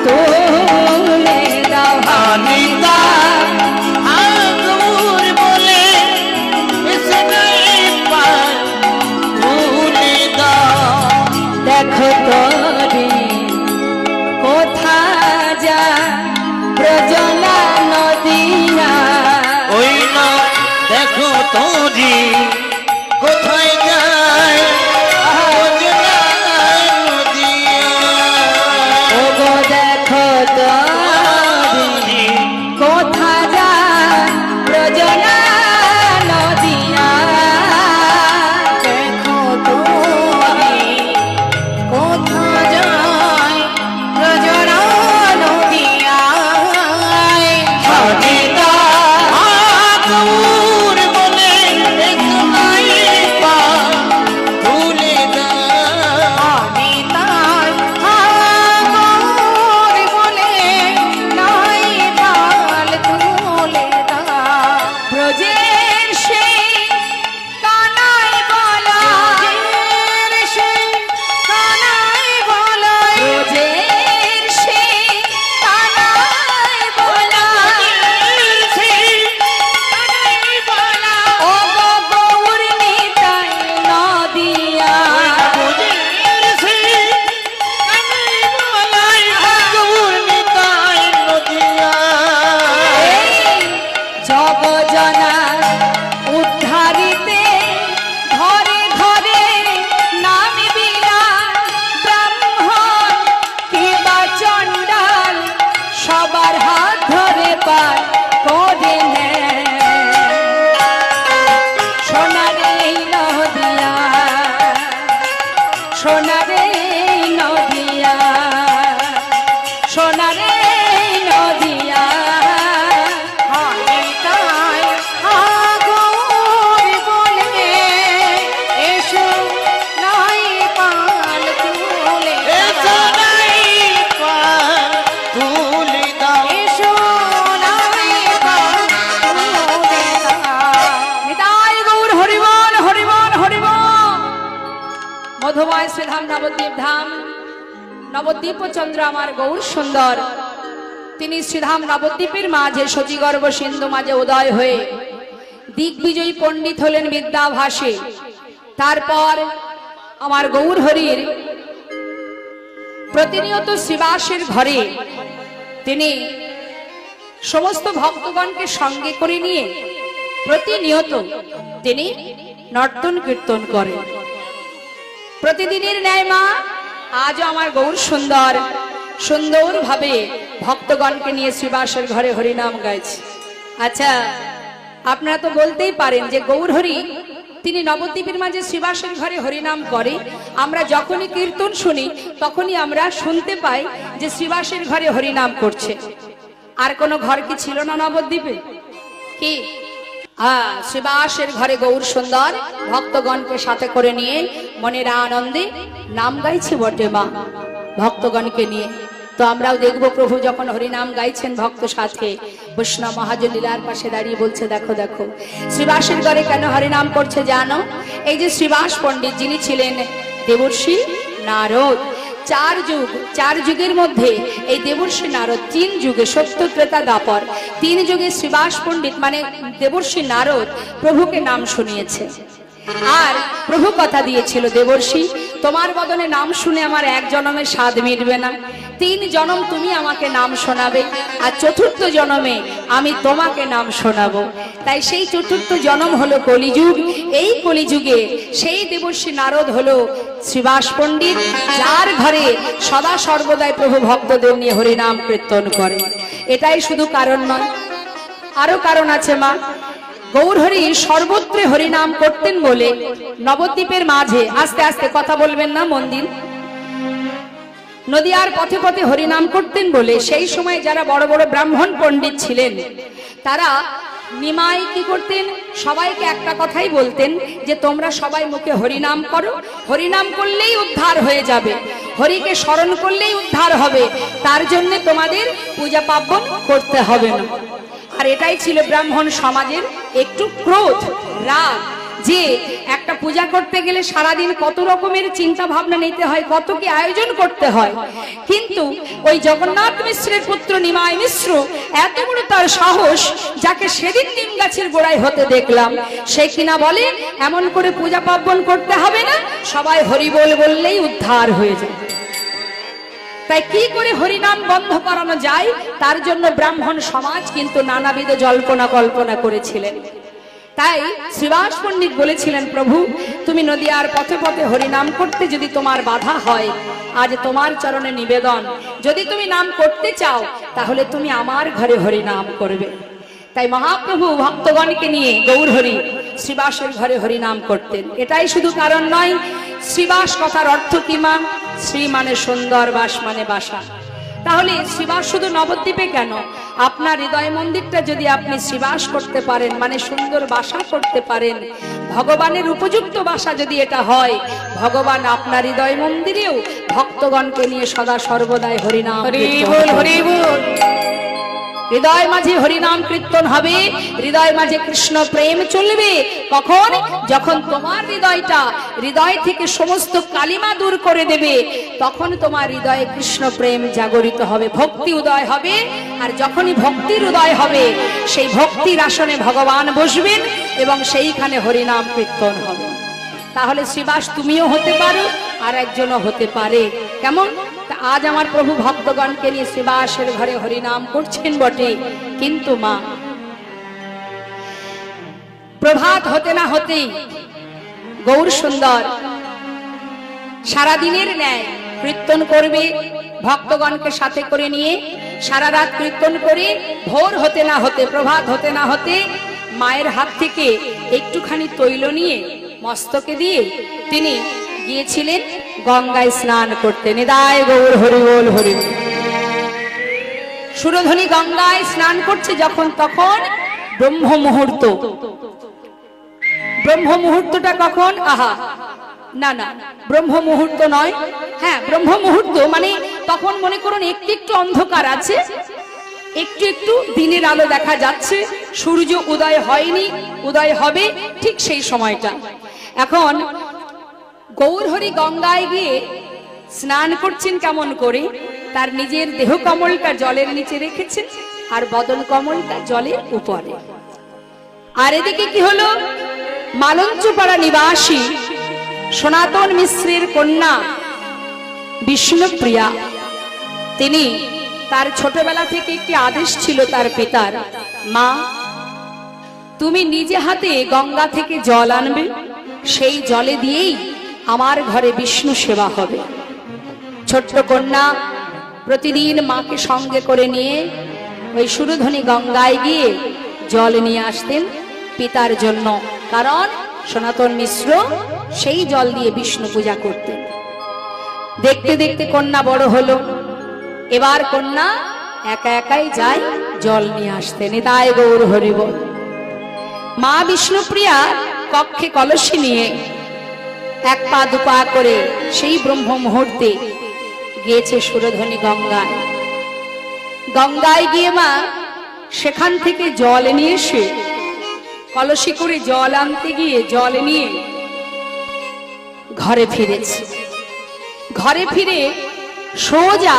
তুলে দাও। হরিতা আগুর বলে এসে নাই পার ভুলে দাও। দেখো তোরে কোথা যা প্রজলা নদিয়া, ওই না দেখো তোরি কোথায় যায় অজনা নদিয়া। মধুময় শ্রীধাম নবদ্বীপ ধাম, নবদ্বীপ চন্দ্র আমার গৌর সুন্দর, তিনি শ্রীধাম নবদ্বীপের মাঝে শচীগর্ভ সিন্ধু মাঝে উদয় হয়ে দিগ্বিজয়ী পণ্ডিত হলেন বিদ্যাভাসে। তারপর আমার গৌর হরির প্রতিনিয়ত শ্রীবাসের ঘরে তিনি সমস্ত ভক্তগণকে সঙ্গে করে নিয়ে প্রতিনিয়ত তিনি নর্তন কীর্তন করেন। প্রতিদিনের ন্যায় মা আজও আমার গৌর সুন্দর সুন্দরভাবে ভক্তগণকে নিয়ে শ্রীবাসের ঘরে হরিনাম গাইছে। আচ্ছা, আপনারা তো বলতেই পারেন যে গৌর হরি তিনি নবদ্বীপের মাঝে শ্রীবাসের ঘরে হরিনাম করে। আমরা যখনই কীর্তন শুনি তখনই আমরা শুনতে পাই যে শ্রীবাসের ঘরে হরিনাম করছে। আর কোনো ঘর কি ছিল না নবদ্বীপে? কি শ্রীবাসের ঘরে গৌর সুন্দর ভক্তগণকে সাথে করে নিয়ে মনের আনন্দে নাম গাইছে বটে মা ভক্তগণকে নিয়ে। তো আমরাও দেখবো প্রভু যখন হরিনাম গাইছেন ভক্ত সাথে, বৈষ্ণব মহাজন লীলার পাশে দাঁড়িয়ে বলছে দেখো দেখো শ্রীবাসের ঘরে কেন হরিনাম করছে জানো? এই যে শ্রীবাস পণ্ডিত যিনি ছিলেন দেবর্ষি নারদ, চার যুগের মধ্যে এই দেবর্ষি নারদ 3 যুগে সত্য ত্রেতা দ্বাপর 3 যুগে শ্রীবাস পণ্ডিত মানে দেবর্ষি নারদ প্রভুকে নাম শুনিয়েছে। আর প্রভু কথা দিয়েছিল দেবর্ষি তোমার বদনে নাম শুনে আমার 1 জন্মের স্বাদ মিটবে না, 3 জন্ম তুমি আমাকে নাম শোনাবে, আর 4র্থ জন্মে আমি তোমাকে নাম শোনাবো। তাই সেই 4র্থ জন্ম হলো কলিযুগ। এই কলিযুগে সেই দেবর্ষি নারদ হলো শ্রীবাস পণ্ডিত, যার ঘরে সদা সর্বদাই প্রভু ভক্তদের নিয়ে হরিনাম কীর্তন করে। এটাই শুধু কারণ নয়, আরো কারণ আছে মা। গৌর হরি সর্বত্রে হরিনাম করতেন বলে নবদ্বীপের মাঝে, আস্তে আস্তে কথা বলবেন না মন্দির, নদীয়ার পথে পথে হরিনাম করতেন বলে সেই সময় যারা বড় বড় ব্রাহ্মণ পণ্ডিত ছিলেন তারা নিমাই কি করতেন, সবাইকে একটা কথাই বলতেন যে তোমরা সবাই মুখে হরিনাম করো, হরিনাম করলেই উদ্ধার হয়ে যাবে, হরিকে স্মরণ করলেই উদ্ধার হবে, তার জন্য তোমাদের পূজা পার্বণ করতে হবে না। আর এটাই ছিল ব্রাহ্মণ সমাজের একটু ক্রোধ, রাগ, যে একটা পূজা করতে গেলে সারাদিন কত রকমের চিন্তা ভাবনা নিতে হয়, কত কি আয়োজন করতে হয়। কিন্তু ওই জগন্নাথ মিশ্রের পুত্র নিমাই মিশ্র এত বড় তার সাহস, যাকে সেদিন নিম গাছের গোড়ায় হতে দেখলাম, সে কিনা বলে এমন করে পূজা পার্বণ করতে হবে না, সবাই হরি বল বললেই উদ্ধার হয়ে যায়। তাই কি করে হরিনাম বন্ধ করানো যায় তার জন্য ব্রাহ্মণ সমাজ কিন্তু নানাবিধ জল্পনা কল্পনা করেছিলেন। তাই শ্রীবাস পণ্ডিত বলেছিলেন প্রভু তুমি নদীয়ার পথে পথে হরিনাম করতে যদি তোমার বাধা হয়, আজ তোমার চরণে নিবেদন, যদি তুমি নাম করতে চাও তাহলে তুমি আমার ঘরে হরিনাম করবে। তাই মহাপ্রভু ভক্তগণকে নিয়ে গৌর হরি শ্রীবাসের ঘরে হরিনাম করতেন। এটাই শুধু কারণ নয়। শ্রীবাস কথার অর্থ কি মা? শ্রী মানে সুন্দর, বাস মানে বাসা। তাহলে শ্রীবাস শুধু নবদ্বীপে কেন, আপনার হৃদয় মন্দিরটা যদি আপনি শ্রীবাস করতে পারেন মানে সুন্দর বাসা করতে পারেন, ভগবানের উপযুক্ত বাসা যদি এটা হয়, ভগবান আপনার হৃদয় মন্দিরেও ভক্তগণকে নিয়ে সদা সর্বদাই হরিনাম হৃদয় মাঝে হরিনাম কীর্তন হবে, হৃদয় মাঝে কৃষ্ণ প্রেম চলবে। কখন? যখন তোমার হৃদয় থেকে সমস্ত কালিমা দূর করে দেবে, তখন তোমার হৃদয়ে কৃষ্ণ প্রেম জাগরিত হবে, ভক্তি উদয় হবে। আর যখনই ভক্তির উদয় হবে, সেই ভক্তির আসনে ভগবান বসবেন এবং সেইখানে হরিনাম কীর্তন হবে। তাহলে শ্রীবাস তুমিও হতে পারো, আর একজনও হতে পারে। কেমন? আজ আমার প্রভু ভক্তগণকে নিয়ে শ্রীবাসের ঘরে হরিনাম করছেন বটে, কিন্তু মা প্রভাত হতে না হতেই গৌর সুন্দর সারাদিনের ন্যায় কীর্তন করবে, ভক্তগণকে সাথে করে নিয়ে সারা রাত কীর্তন করে ভোর হতে না হতে, প্রভাত হতে না হতে মায়ের হাত থেকে একটুখানি তৈল নিয়ে মস্তকে দিয়ে তিনি গিয়েছিলেন গঙ্গায় স্নান করতে। নিদায় গৌর হরি বল হরি। সুরধ্বনি গঙ্গায় স্নান করছে যখন, তখন ব্রহ্ম মুহূর্ত। ব্রহ্ম মুহূর্তটা কখন? আহা না না, ব্রহ্ম মুহূর্ত নয়। হ্যাঁ, ব্রহ্ম মুহূর্ত মানে তখন মনে করুন একটু একটু অন্ধকার আছে, একটু একটু দিনের আলো দেখা যাচ্ছে, সূর্য উদয় হয়নি, উদয় হবে ঠিক সেই সময়টা। এখন গৌরহরি গঙ্গায় গিয়ে স্নান করছেন কেমন করে, তার নিজের দেহ কমলটা জলের নিচে রেখেছেন আর বদন কমলটা জলের উপরে। আর এদিকে কি হলো, মালঞ্চপাড়া নিবাসী সনাতন মিশ্রের কন্যা বিষ্ণুপ্রিয়া, তিনি তার ছোটবেলা থেকে একটি আদেশ ছিল তার পিতার, মা তুমি নিজে হাতে গঙ্গা থেকে জল আনবে, সেই জলে দিয়েই আমার ঘরে বিষ্ণু সেবা হবে। ছোট্ট কন্যা প্রতিদিন মাকে সঙ্গে করে নিয়ে ওই সুরধনী গঙ্গায় গিয়ে জল নিয়ে আসতেন পিতার জন্য, কারণ সনাতন মিশ্র সেই জল দিয়ে বিষ্ণু পূজা করতেন। দেখতে দেখতে কন্যা বড় হলো, এবার কন্যা একা একাই যায় জল নিয়ে আসতেন। তাই গৌর হরি বল। মা বিষ্ণুপ্রিয়া কক্ষে কলসী নিয়ে এক পা দুপা করে সেই ব্রহ্ম মুহূর্তে গিয়েছে সুরধনী গঙ্গায়। গঙ্গায় গিয়ে মা সেখান থেকে জল নিয়ে এসে কলসি করে জল আনতে গিয়ে জল নিয়ে ঘরে ফিরেছে। ঘরে ফিরে সোজা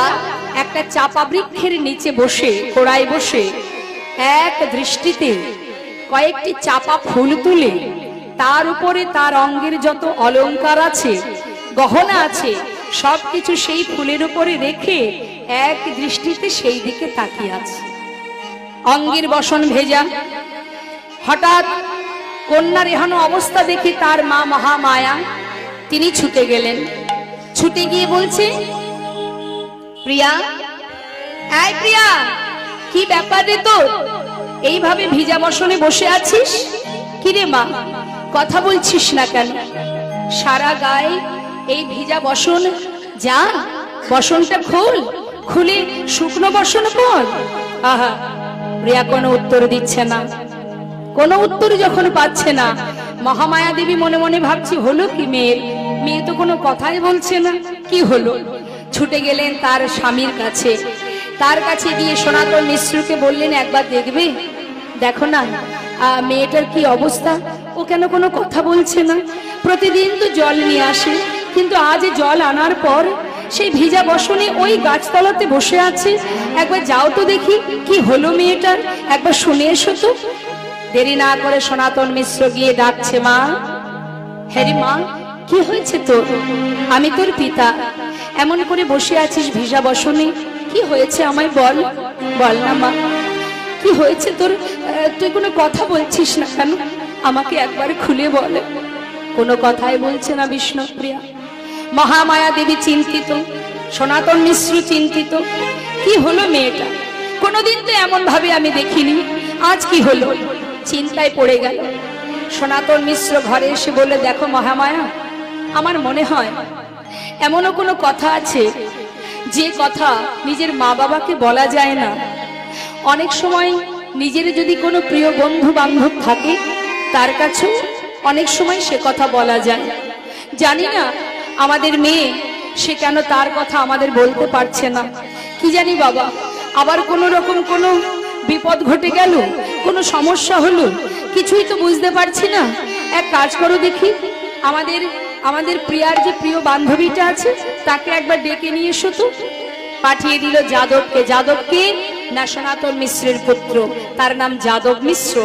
একটা চাপা বৃক্ষের নিচে বসে, কোড়ায় বসে এক দৃষ্টিতে কয়েকটি চাপা ফুল তুলে তার উপরে তার অঙ্গের যত অলংকার আছে, গহনা আছে, সবকিছু সেই ফুলের উপরে রেখে এক দৃষ্টিতে সেই দিকে তাকিয়ে আছে। অঙ্গের বসন ভেজা। হঠাৎ কন্যার এহেন অবস্থা দেখে তার মা মহামায়া তিনি ছুটে গেলেন। ছুটে গিয়ে বলছে, প্রিয়া, এই প্রিয়া, কি ব্যাপার রে তোর? এইভাবে ভিজা বসনে বসে আছিস? কিরে মা, কথা বলছিস না কেন? সারা গায়ে এই ভিজা বসন, যা বসনটা খোল, খুলে শুকনো বসন পর। আহা, প্রিয়া কোনো উত্তর দিচ্ছে না। কোনো উত্তর যখন পাচ্ছে না, মহামায়া দেবী মনে মনে ভাবছি হলো কি মেয়ের, মেয়ে তো কোনো কথাই বলছে না, কি হলো? ছুটে গেলেন তার স্বামীর কাছে। তার কাছে গিয়ে সনাতন মিশ্রকে বললেন, একবার দেখবে, দেখো না মেয়েটার কি অবস্থা, ও কেন কোনো কথা বলছে না? প্রতিদিন তো জল নিয়ে আসে, কিন্তু আজ জল আনার পর সেই ভিজা বসনে ওই গাছতলাতে বসে আছে। একবার যাও তো দেখি কি হলো মেয়েটার, একবার শুনে এসো তো। দেরি না করে সনাতন মিশ্র গিয়ে ডাকছে, মা, হ্যারি মা, কি হয়েছে তোর? আমি তোর পিতা, এমন করে বসে আছিস ভিজা বসনে, কি হয়েছে আমায় বল, বল না মা, কি হয়েছে তোর? তুই কোনো কথা বলছিস না কেন? আমাকে একবার খুলে বল। কোনো কথাই বলছে না বিষ্ণুপ্রিয়া। মহামায়া দেবী চিন্তিত, সনাতন মিশ্র চিন্তিত, কি হলো মেয়েটা? কোনোদিন তো এমন ভাবে আমি দেখিনি, আজ কি হলো? চিন্তায় পড়ে গেল। সনাতন মিশ্র ঘরে এসে বলে, দেখো মহামায়া, আমার মনে হয় এমনও কোনো কথা আছে যে কথা নিজের মা বাবাকে বলা যায় না। অনেক সময় নিজের যদি কোনো প্রিয় বন্ধু বান্ধব থাকে, তার কাছেও অনেক সময় সে কথা বলা যায়। জানি না আমাদের মেয়ে, সে কেন তার কথা আমাদের বলতে পারছে না, কি জানি বাবা। আবার কোনো রকম কোনো বিপদ ঘটে গেল, কোনো সমস্যা হলো, কিছুই তো বুঝতে পারছি না। এক কাজ করো দেখি, আমাদের প্রিয়ার যে প্রিয় বান্ধবীটা আছে তাকে একবার ডেকে নিয়ে এসো তো। পাঠিয়ে দিল যাদবকে। যাদবকে না সনাতন মিশ্রের পুত্র, তার নাম যাদব মিশ্র।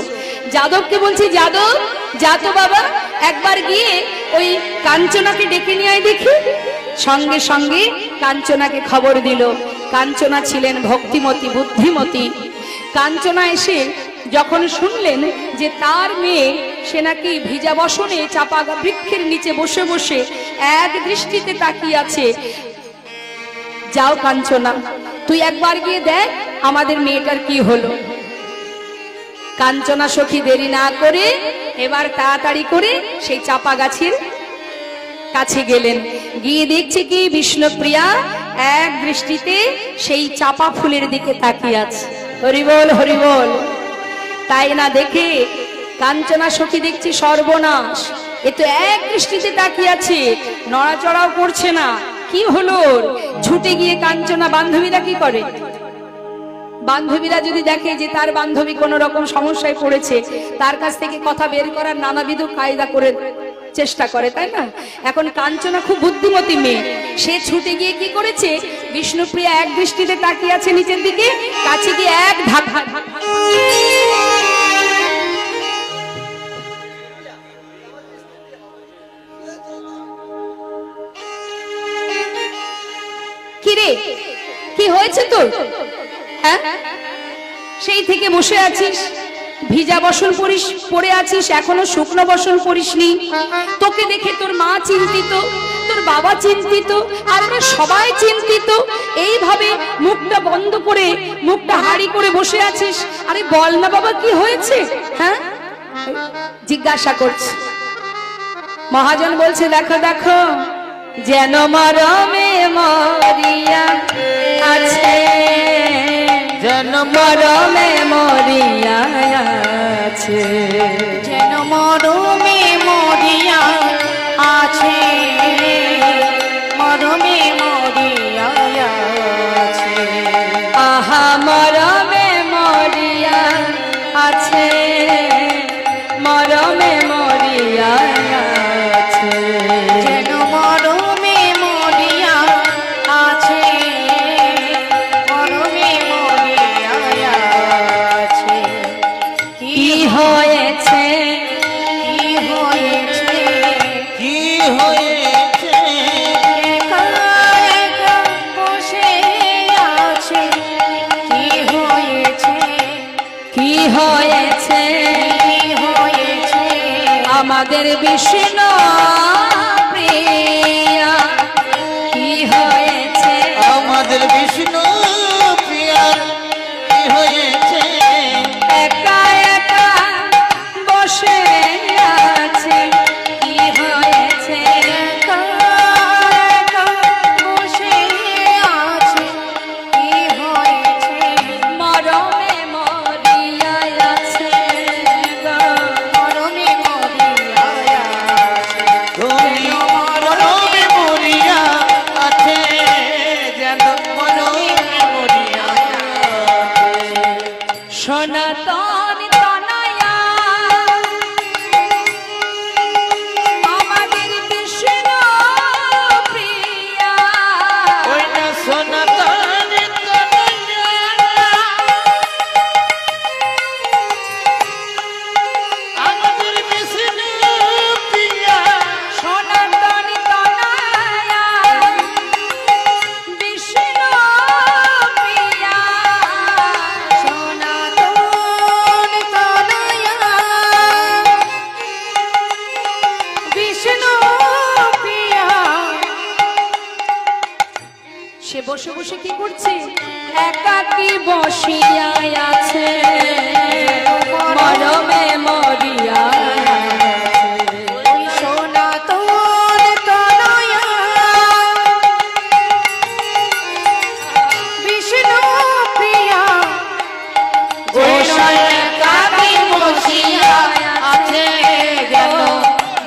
যাদবকে বলছে, যাদব, যা তো বাবা, একবার গিয়ে ওই কাঞ্চনাকে ডেকে নিয়ে আয় দেখি। সঙ্গে সঙ্গে কাঞ্চনাকে খবর দিল। কাঞ্চনা ছিলেন ভক্তিমতী, বুদ্ধিমতী। কাঞ্চনা এসে যখন শুনলেন যে তার মেয়ে সে নাকি ভিজা বসনে চাপা বৃক্ষের নিচে বসে বসে এক দৃষ্টিতে তাকিয়ে আছে, যাও কাঞ্চনা, তুই একবার গিয়ে দেখ আমাদের মেয়েটার কি হলো। কাঞ্চনা সখী দেরি না করে এবার তাড়াতাড়ি করে সেই চাপা গাছের কাছে গেলেন। গিয়ে দেখছে কি বিষ্ণুপ্রিয়া এক দৃষ্টিতে সেই চাপা ফুলের দিকে তাকিয়ে আছে। হরিবল হরিবল। তাই না দেখে কাঞ্চনা সখী দেখছি সর্বনাশ, এ তো এক দৃষ্টিতে তাকিয়ে আছে, নড়াচড়াও করছে না, কি হলো? ছুটে গিয়ে কাঞ্চনা, বান্ধবীরা কি করে, বান্ধবীরা যদি দেখে যে তার বান্ধবী কোন রকম সমস্যায় পড়েছে, তার কাছ থেকে কথা বের করার নানাবিধ কায়দা করে চেষ্টা করে, তাই না? এখন কাঞ্চনা খুব বুদ্ধিমতী মেয়ে, সে ছুটে গিয়ে কি করেছে, বিষ্ণুপ্রিয়া এক দৃষ্টিতে তাকিয়ে আছে নিচের দিকে, কাছে গিয়ে এক ধাক্কা। কি রে, কি হয়েছে তোর? হ্যাঁ, সেই থেকে বসে আছিস, ভিজা বসন পরে আছিস, এখনো শুকনো বসন পরিসনি। তোকে দেখে তোর মা চিন্তিত, তোর বাবা চিন্তিত, আর আমরা সবাই চিন্তিত। এইভাবে মুখটা বন্ধ করে, মুখটা হাড়ি করে বসে আছিস। আরে বল না বাবা, কি হয়েছে? হ্যাঁ, জিজ্ঞাসা করছে। মহাজন বলছে, দেখো দেখো, যেন মরমে মরিয়া আছে, যেন মরমে মরিয়া আছে, যেন মরমে মরিয়া আছে, মরমে মরিয়া আছে। আহা মরমে মরিয়া আছে, মরমে মরিয়া আছে, যেন মরমে মরিয়া আছে, মরমে মরিয়া আছে। কি হয়েছে, কি হয়েছে, কি হয়েছে, একা একা বসে আছে। কি হয়েছে, কি হয়েছে, কি হয়েছে, আমাদের বিষ্ণু প্রিয়া, কি হয়েছে, আমাদের বিষ্ণু প্রিয়ার কি হয়েছে, একা একা বসে আছে, কি হয়েছে, একা একা বসে আছে। কি হয়েছে, মরমে মরিয়া আছে গো। মরমে মরিয়া আছে। তুমি মরমে মরিয়া আছে, যেন মরমে মরিয়া আছে। সনাতন তনয়া আমাদের বিষ্ণু প্রিয়া, ওই না সনাতন তনয়া, আমাদের বিষ্ণু প্রিয়া, সনাতন তনয়া বিষ্ণু প্রিয়া, সনাতন তনয়া বিষ্ণু প্রিয়া। সে বসে বসে কি করছে, একাকী বসিয়া আছে, মরমে মরিয়া আছে। ওই সনাতন তনয়া বিষ্ণু প্রিয়া। গোসাই একাকী বসিয়া আছে, যেন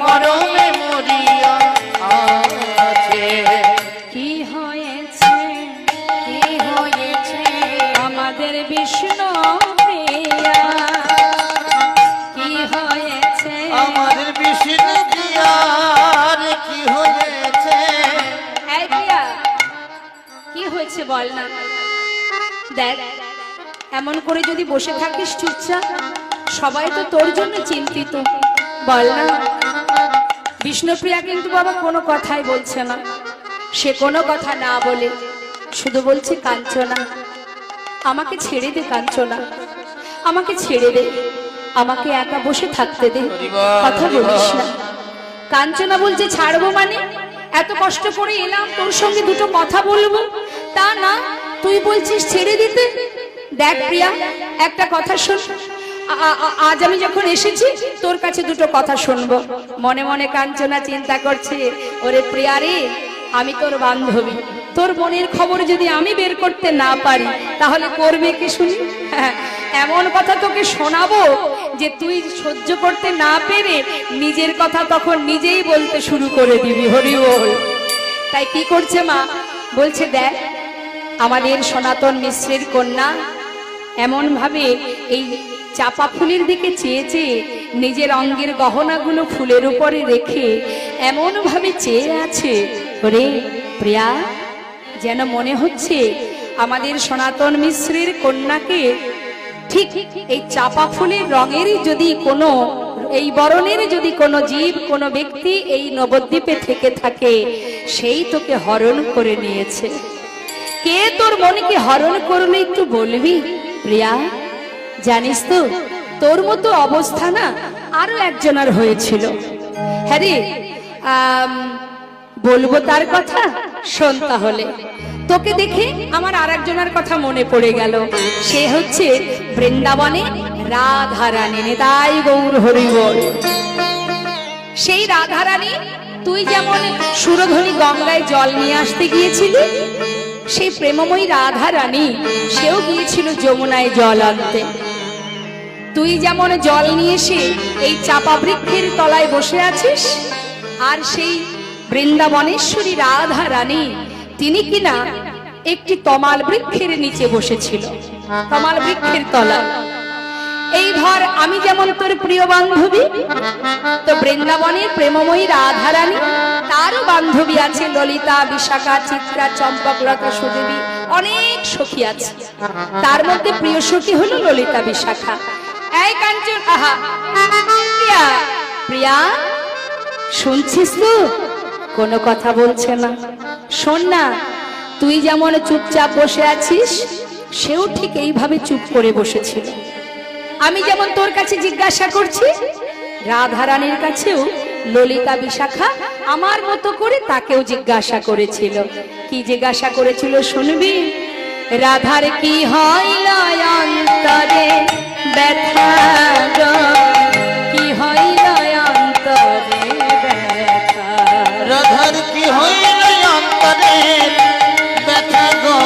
মরমে মরিয়া আছে। কি হয়েছে, কি হয়েছে, আমাদের বিষ্ণু প্রিয়া, কি হয়েছে, আমাদের বিষ্ণু প্রিয়ার কি হয়েছে, এই প্রিয়া, কি হয়েছে বল না। দেখ, এমন করে যদি বসে থাকিস চুপচাপ, সবাই তো তোর জন্য চিন্তিত, বল না। বিষ্ণুপ্রিয়া কিন্তু বাবা কোনো কথাই বলছে না, সে কোনো কথা না বলে শুধু বলছে, কাঞ্চনা আমাকে ছেড়ে দে, কাঞ্চনা আমাকে ছেড়ে দে, আমাকে একা বসে থাকতে দে, কথা বলিস না। কাঞ্চনা বলছে, ছাড়বো মানে? এত কষ্ট করে এলাম তোর সঙ্গে দুটো কথা বলবো, তা না তুই বলছিস ছেড়ে দিতে। দেখ প্রিয়া, একটা কথা শোন, আজ আমি যখন এসেছি তোর কাছে দুটো কথা শুনবো। মনে মনে কাঞ্চনা চিন্তা করছে, ওরে প্রিয়া রে, আমি তোর বান্ধবী, তোর মনের খবর যদি আমি বের করতে না পারি তাহলে করবে কি শুনি? এমন কথা তোকে শোনাবো যে তুই সহ্য করতে না পেরে নিজের কথা তখন নিজেই বলতে শুরু করে দিবি। হরি বল। তাই কি করছে মা, বলছে দেখ আমাদের সনাতন মিশ্রের কন্যা এমন ভাবে এই চাপা ফুলের দিকে চেয়ে চেয়ে নিজের অঙ্গের গহনাগুলো ফুলের উপরে রেখে এমন ভাবে চেয়ে আছে, ওরে প্রিয়া, যেন মনে হচ্ছে আমাদের সনাতন মিশ্রের কন্যাকে ঠিক এই চাপা ফুলের রঙের যদি কোনো, এই বরণের যদি কোনো জীব, কোনো ব্যক্তি এই নবদ্বীপে থেকে থাকে, সেই তোকে হরণ করে নিয়েছে। কে তোর মনকে হরণ করলে একটু বলবি প্রিয়া? জানিস তো তোর মতো অবস্থা না আরো একজনের হয়েছিল। হ্যাঁ রে, বলবো তার কথা, শোন তাহলে। তোকে দেখে আমার আর একজনের কথা মনে পড়ে গেল, সে হচ্ছে বৃন্দাবনে রাধারানী, নেতাই গৌর হরি বল। সেই রাধারানী, তুই যেমন সুরধনী গঙ্গায় জল নিয়ে আসতে গিয়েছিলি, সেই প্রেমময়ী রাধারানী সেও গিয়েছিল যমুনায় জল আনতে। তুই যেমন জল নিয়ে এসে এই চাপা বৃক্ষের তলায় বসে আছিস, আর সেই বৃন্দাবনেশ্বরী রাধারানী তিনি কিনা একটি তমাল বৃক্ষের নিচে বসেছিল, তমাল বৃক্ষের তলায়। এই ধর, আমি যেমন তোর প্রিয় বান্ধবী, তো বৃন্দাবনের প্রেমময়ী রাধারানী তারও বান্ধবী আছে, ললিতা, বিশাখা, চিত্রা, চম্পকলতা, সুদেবী, অনেক সখী আছে। তার মধ্যে প্রিয় সখী হলো ললিতা বিশাখা। এই কাঞ্চন, আহা প্রিয়া, প্রিয়া শুনছিস তো? কোনো কথা বলছে না। শোন না, তুই যেমন চুপচাপ বসে আছিস, সেও ঠিক এইভাবে চুপ করে বসেছিল। আমি যেমন তোর কাছে জিজ্ঞাসা করছি, রাধারানীর কাছেও ললিতা বিশাখা আমার মতো করে তাকেও জিজ্ঞাসা করেছিল। কি জিজ্ঞাসা করেছিল শুনবি? রাধার কি হইল অন্তরে ব্যথা গো, কি হইল অন্তরে ব্যথা, রাধার কি হইল অন্তরে ব্যথা গো,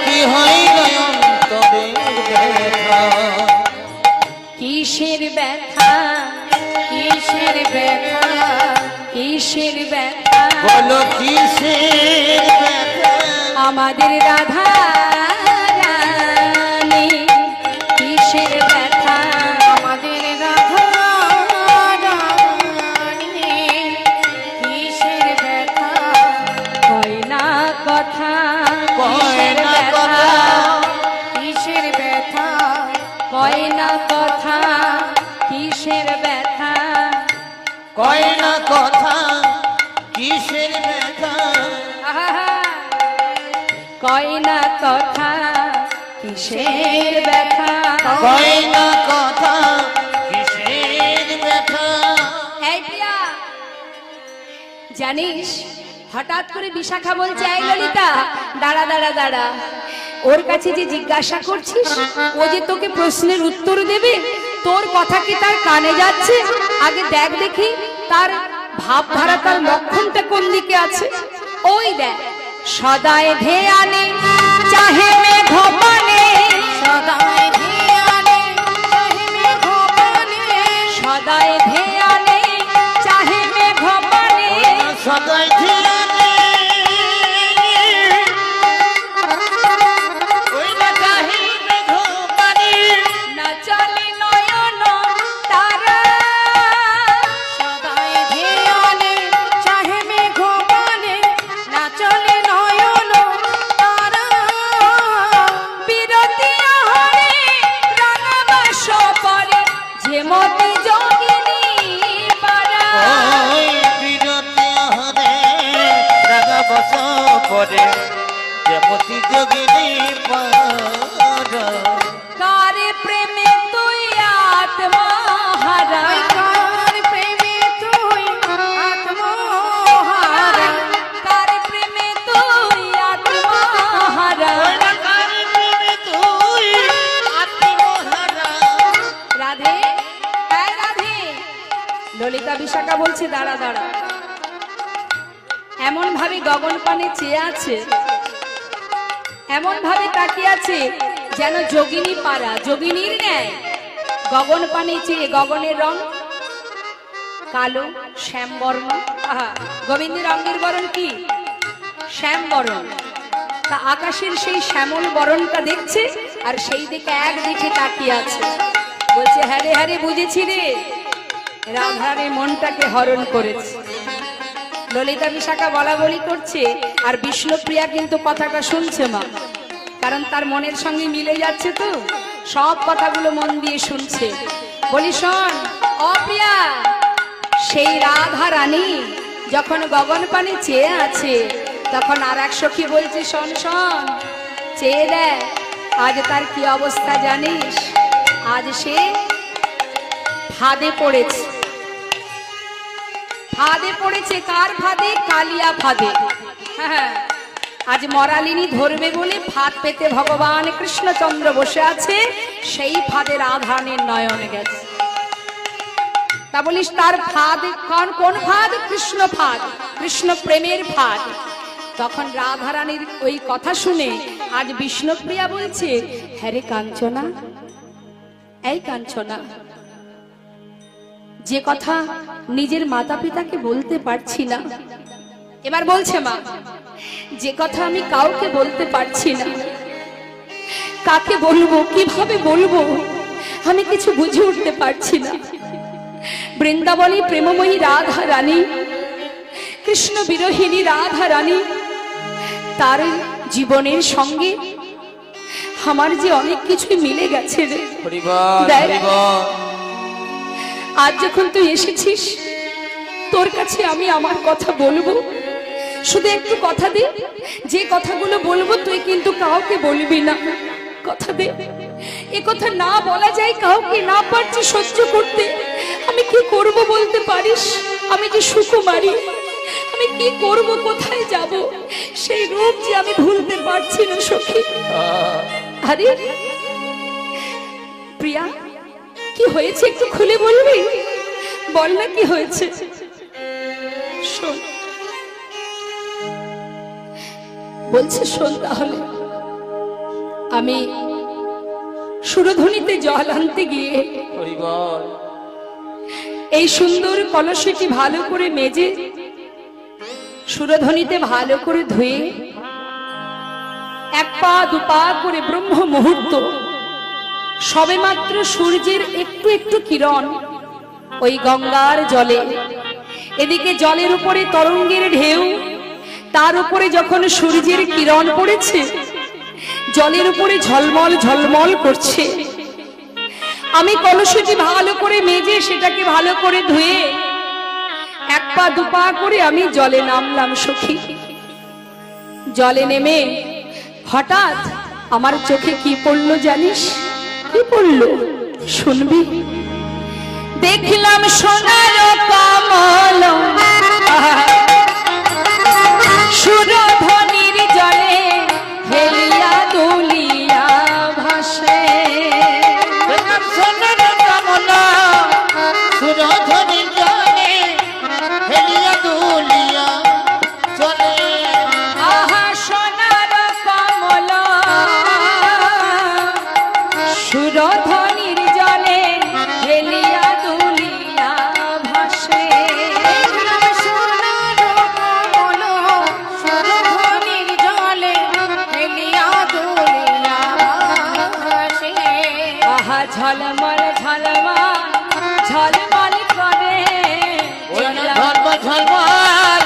কি হইল অন্তরে ব্যথা। কিসের ব্যথা, কিসের ব্যথা, কিসের ব্যথা, বলো কিসের ব্যথা। আমাদের রাধা রানী কিসের ব্যথা, আমাদের রাধা রানী কিসের ব্যথা, কয় না কথা, কয় না কথা, কিসের ব্যথা, কয় না কথা, কিসের ব্যথা, কয় না কথা, কিসের ব্যথা। আহা, কয় না কথা, কিসের ব্যথা, কয় না কথা, কিসের ব্যথা। এই প্রিয়া, জানিস হঠাৎ করে বিশাখা বলছে, এই ললিতা দাঁড়া দাঁড়া দাঁড়া, ওর কাছে যে জিজ্ঞাসা করছিস, ও যে তোকে প্রশ্নের উত্তর দেবে, তোর কথা কি তার কানে যাচ্ছে? আগে দেখ দেখি তার ভাবধারা, তার লক্ষণটা কোন দিকে আছে। ওই দেখ, সদায় ধ্যানে চাহে মেঘ পানে, সদাই ধ্যানে চাহে মেঘ পানে, সদায় ধ্যানে চাহে মেঘ পানে, সদাই ধ্যানে ওই না চাহি মেঘ পানি, না চলে নয়ন তারা, সদাই ধ্যানে চাহে মেঘ পানে, না চলে নয়ন তারা, বিরতি আহারে রাঙাবাস পরে, যেমতি যোগিনী পারা, ওই বিরতি হরে রাগা বস পরে, যেমতি যোগিনী পারা। কারে প্রেমে তুই আত্মহারা, ওই কার প্রেমে তুই আত্মহারা, কার প্রেমে তুই আত্মহারা। ওই না কারি প্রেমে তুই আত্মহারা। রাধে, এই রাধে, ললিতা বিশাখা বলছে দাঁড়া দাঁড়া। এমন ভাবে গগন পানে চেয়ে আছে, এমন ভাবে তাকিয়ে আছে যেন যোগিনী পারা, যোগিনীর ন্যায় গগন পানে চেয়ে। গগনের রং কালো শ্যাম বর্ণ, আহা, গোবিন্দের রঙের বরণ কি? শ্যাম বরণ। তা আকাশের সেই শ্যামল বরণটা দেখছে, আর সেই দিকে এক দিকে তাকিয়ে আছে। বলছে হ্যাঁ রে হ্যাঁ রে বুঝেছি রে, রাধারানীর মনটাকে হরণ করেছে। ললিতা বিশাখা বলা বলি করছে, আর বিষ্ণুপ্রিয়া কিন্তু কথাটা শুনছে মা, কারণ তার মনের সঙ্গে মিলে যাচ্ছে তো, সব কথাগুলো মন দিয়ে শুনছে। বলি শোন অপ্রিয়া, সেই রাধা রানী যখন গগন পানে চেয়ে আছে, তখন আর এক সখী বলছে শোন শোন, চেয়ে দেখ আজ তার কি অবস্থা জানিস, আজ সে ফাঁদে পড়েছে। ফাঁদে পড়েছে, কার ফাঁদে? কালিয়া ফাঁদে। হ্যাঁ, আজ মরালিনী ধরবে বলে ফাঁদ পেতে ভগবান কৃষ্ণচন্দ্র বসে আছে, সেই ফাঁদে রাধারানীর নয়ন গেছে। তা বলিস তার ফাঁদ কোন ফাঁদ? কৃষ্ণ ফাঁদ, কৃষ্ণ প্রেমের ফাঁদ। তখন রাধারানীর ওই কথা শুনে আজ বিষ্ণুপ্রিয়া বলছে, হ্যাঁ রে কাঞ্চনা, এই কাঞ্চনা, যে কথা নিজের মাতা পিতাকে বলতে পারছি না, এবার বলছে মা, যে কথা আমি কাউকে বলতে পারছি না, কাকে বলবো, কিভাবে বলবো, আমি কিছু বুঝে উঠতে পারছি না। বৃন্দাবনী প্রেমময়ী রাধা রানী, কৃষ্ণ বিরোহিনী রাধা রানী, তার জীবনের সঙ্গে আমার যে অনেক কিছুই মিলে গেছে রে। আজ যখন তুই এসেছিস, তোর কাছে আমি আমার কথা বলবো, শুধু একটু কথা দে, যে কথাগুলো বলবো তুই কিন্তু কাউকে বলবি না, কথা দে। এ কথা না বলা যায় কাউকে, না পারছি সহ্য করতে, আমি কি করব বলতে পারিস? আমি যে সুকুমারী, আমি কি করব, কোথায় যাব, সেই রূপ যে আমি ভুলতে পারছি না সখী। আরে প্রিয়া, কি হয়েছে একটু খুলে বলবি? বল না কি হয়েছে। শোন, বলছে শোন তাহলে, আমি সুরধুনিতে জল আনতে গিয়ে এই সুন্দর কলসটি ভালো করে মেজে সুরধুনিতে ভালো করে ধুয়ে এক পা দুপা করে ব্রহ্ম মুহূর্ত সবেমাত্র সূর্যের একটু একটু কিরণ ওই গঙ্গার জলে, এদিকে জলের উপরে তরঙ্গের ঢেউ, তার উপরে যখন সূর্যের কিরণ পড়েছে, জলের উপরে ঝলমল ঝলমল করছে। আমি কলসটি ভালো করে মেজে সেটাকে ভালো করে ধুয়ে এক পা দুপা করে আমি জলে নামলাম সখী। জলে নেমে হঠাৎ আমার চোখে কি পড়লো জানিস? কি পড়লো শুনবি? দেখলাম সোনার কমল সুরধনির জলে হেলিয়া দুলিয়া ভাসে। সোনার কমল সুরধনির জলে হেলিয়া দুলিয়া চলে। আহা সোনার কমল সুরধনির জলে হেলিয়া দুলিয়া ভাসে। সোনার কমল সুরধনির জলে হেলিয়া দুলিয়া ভাসে। আহা ঝলমল ঝলমল ঝলমল করে ঝলমল ঝলমল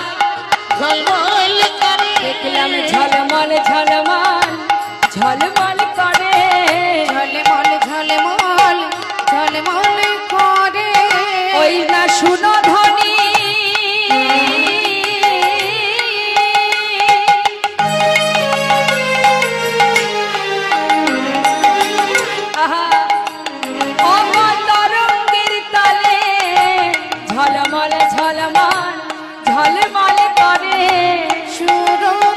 ঝলমল করে। দেখলাম ঝলমল ঝলমল ঝলমল করে। ঝলমল ঝলমল ঝলমল করে। ওই না সুরধনি আহা অমতরঙ্গের তলে ঝলমল ঝলমল ঝলমল করে। সুরধনির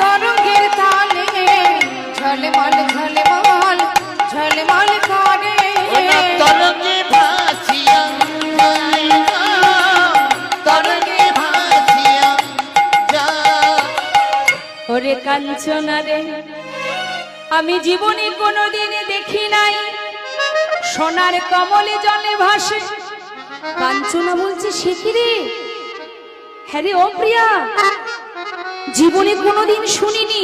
তরঙ্গের তালে ঝলমল ঝলমল ঝলমল করে। তরঙ্গে ভাসিয়া যাই না, তরঙ্গে ভাসিয়া যা। ওরে কাঞ্চনা রে, আমি জীবনে কোনোদিন দেখি নাই সোনার কমলে জলে ভাসে। কাঞ্চনা বলছে সে কি রে? হ্যাঁ রে ও প্রিয়া, জীবনে কোনোদিন শুনিনি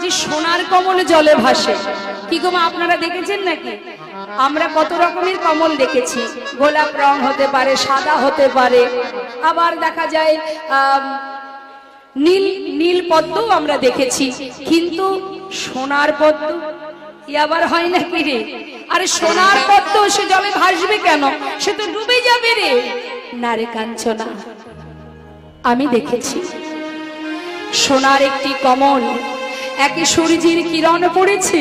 যে সোনার কমল জলে ভাসে। কি গো মা, আপনারা দেখেছেন নাকি? আমরা কত রকমের কমল দেখেছি, গোলাপ রং হতে পারে, সাদা হতে পারে, আবার দেখা যায় নীল নীল পদ্মও আমরা দেখেছি, কিন্তু সোনার পদ্ম কি আবার হয় নাকি রে? আরে সোনার পদ্ম সে জলে ভাসবে কেন? সে তো ডুবে যাবে রে। না রে কাঞ্চনা, আমি দেখেছি সোনার একটি কমল, একে সূর্যের কিরণ পড়েছে,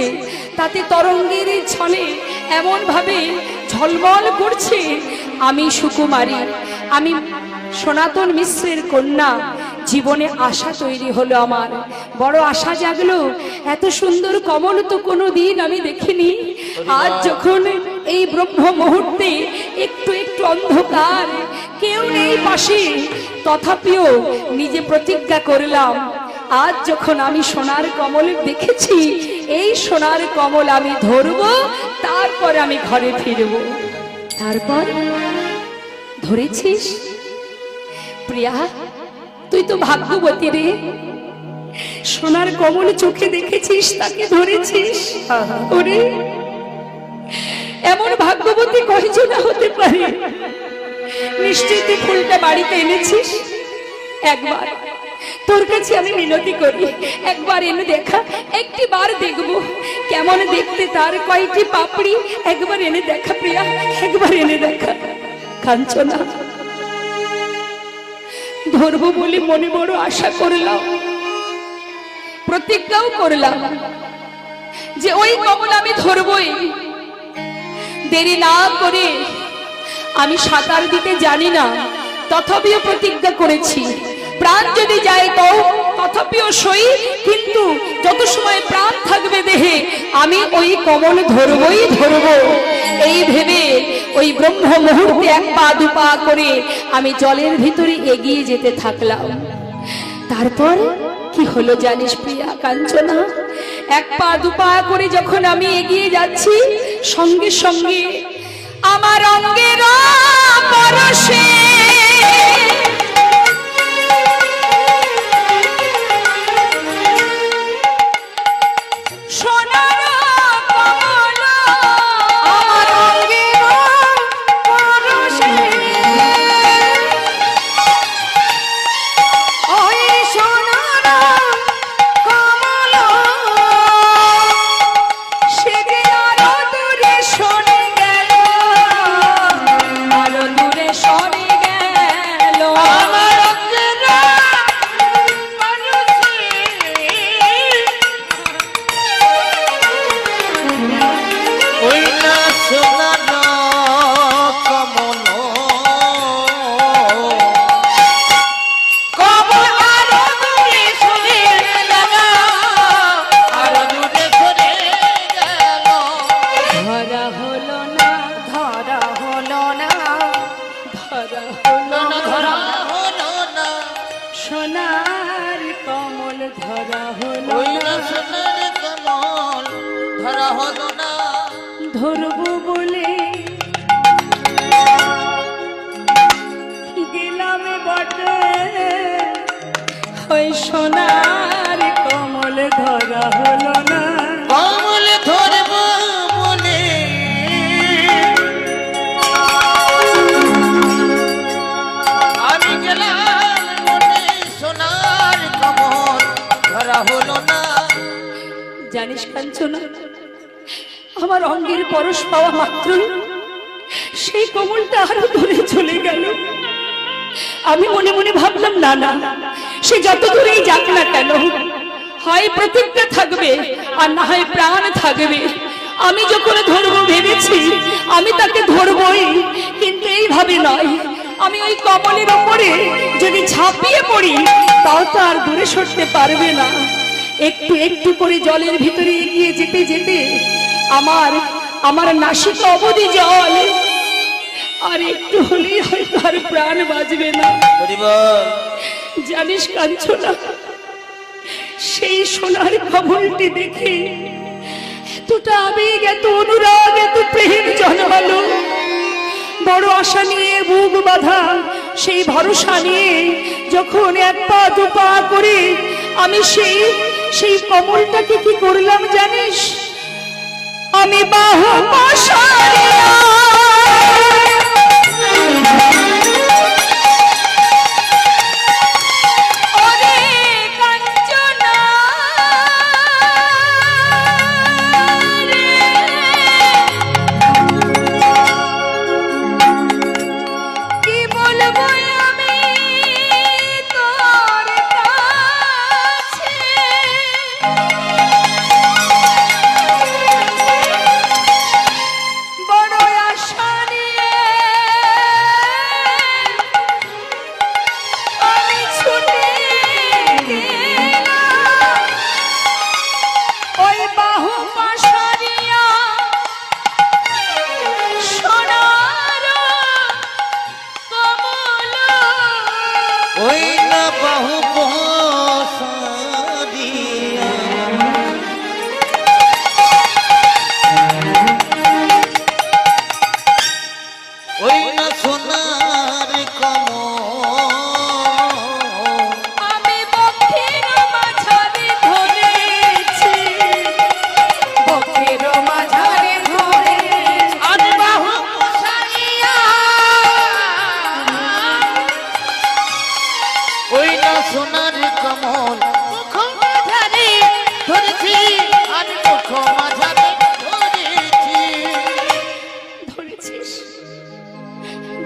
তাতে তরঙ্গের ছলে এমন ভাবে ঝলমল করছে। আমি সুকুমারী, আমি সনাতন মিশ্রের কন্যা, জীবনে আশা তৈরি হলো আমার, বড় আশা জাগলো। এত সুন্দর কমল তো কোনোদিন আমি দেখিনি। আজ যখন এই ব্রহ্ম মুহূর্তে একটু একটু অন্ধকার, কেউ নেই পাশে, তথাপিও নিজে প্রতিজ্ঞা করলাম, আজ যখন আমি সোনার কমল দেখেছি, এই সোনার কমল আমি ধরবো, তারপর আমি ঘরে ফিরবো। তারপর ধরেছিস প্রিয়া, তুই তো ভাগ্যবতী রে, সোনার কমল চোখে দেখেছিস, তাকে ধরেছিস। ওরে, এমন ভাগ্যবতী কয়জন হতে পারে? নিশ্চয়ই তুই ফুলটা বাড়িতে এনেছিস। একবার তোর কাছে আমি মিনতি করি, একবার এনে দেখা, একটি বার দেখবো কেমন দেখতে, তার কয়টি পাপড়ি, একবার এনে দেখা প্রিয়া, একবার এনে দেখা। কাঞ্চনা, ধরবো বলে মনে বড় আশা করলাম, প্রতিজ্ঞাও করলাম যে ওই কমল আমি ধরবই। দেরি না করে, আমি সাঁতার দিতে জানি না, তথাপিও প্রতিজ্ঞা করেছি, প্রাণ যদি যায় তো তথাপিও সই, কিন্তু যত সময় প্রাণ থাকবে দেহে আমি ওই কমল ধরবই ধরবো। এই ভেবে ওই ব্রহ্ম মুহূর্তে এক পা দু পা করে আমি জলের ভিতরে এগিয়ে যেতে থাকলাম। তারপর কি হলো জানিস প্রিয়া কাঞ্চনা? এক পা দু পা করে যখন আমি এগিয়ে যাচ্ছি, সঙ্গে সঙ্গে আমার অঙ্গের পরশে ধরবো বলে গেলাম বটে, ওই সোনার কমল ধরা হলো না। কমল ধরবো বলে আমি গেলাম মনে, সোনার কমল ধরা হলো না। জানিস কাঞ্চনা, আমার অঙ্গের পরশ পাওয়া মাত্রই সেই কমলটা আরো দূরে চলে গেল। আমি মনে মনে ভাবলাম, না না, সে যত দূরেই যাক না কেন, হয় প্রতিজ্ঞা থাকবে আর না হয় প্রাণ থাকবে। আমি যখন ধরবো ভেবেছি, আমি তাকে ধরবই, কিন্তু এইভাবে নয়। আমি ওই কমলের ওপরে যদি ঝাঁপিয়ে পড়ি, তাও তো আর দূরে সরতে পারবে না। একটু একটু করে জলের ভিতরে এগিয়ে যেতে যেতে আমার নাসিকা অবধি জল, আর একটু হলেই হয়তো আর প্রাণ বাঁচবে না। জানিস কাঞ্চনা, সেই সোনার কমলটি দেখে এতটা আবেগ, এত অনুরাগ, এত প্রেম জন্মালো। বড় আশা নিয়ে বুক বাঁধা, সেই ভরসা নিয়ে যখন এক পা দু পা করে আমি সেই সেই কমলটাকে কি করলাম জানিস? আমি বাহু পাশারিয়া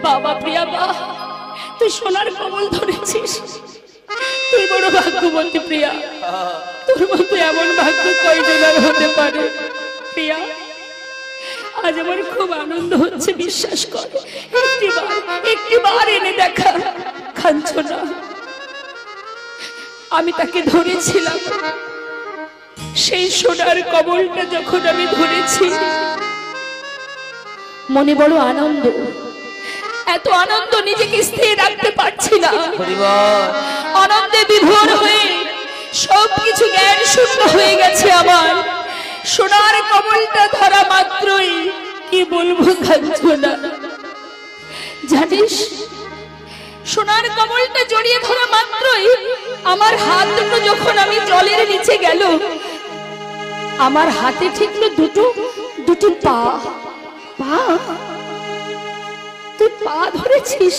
বাবা প্রিয়া বা তুই সোনার কমল ধরেছিস, তুই বড় ভাগ্যবতী প্রিয়া। তোর মতো এমন ভাগ্য কয়জনের হতে পারে প্রিয়া। আজ আমার খুব আনন্দ হচ্ছে, বিশ্বাস কর। একটিবার এনে দেখা কাঞ্চনা। আমি তাকে ধরেছিলাম, সেই সোনার কমলটা যখন আমি ধরেছি মনে বড় আনন্দ, এত আনন্দ নিজেকে স্থির রাখতে পারছি না। আনন্দে বিভোর হয়ে সবকিছু জ্ঞান শূন্য হয়ে গেছে আমার। সোনার কমলটা ধরা মাত্রই কি বলবো কাঞ্চনা, জানিস সোনার কমলটা জড়িয়ে ধরা মাত্রই আমার হাত দুটো যখন আমি জলের নিচে গেল, আমার হাতে ঠিকলো দুটো পা। পা তুই পা ধরেছিস?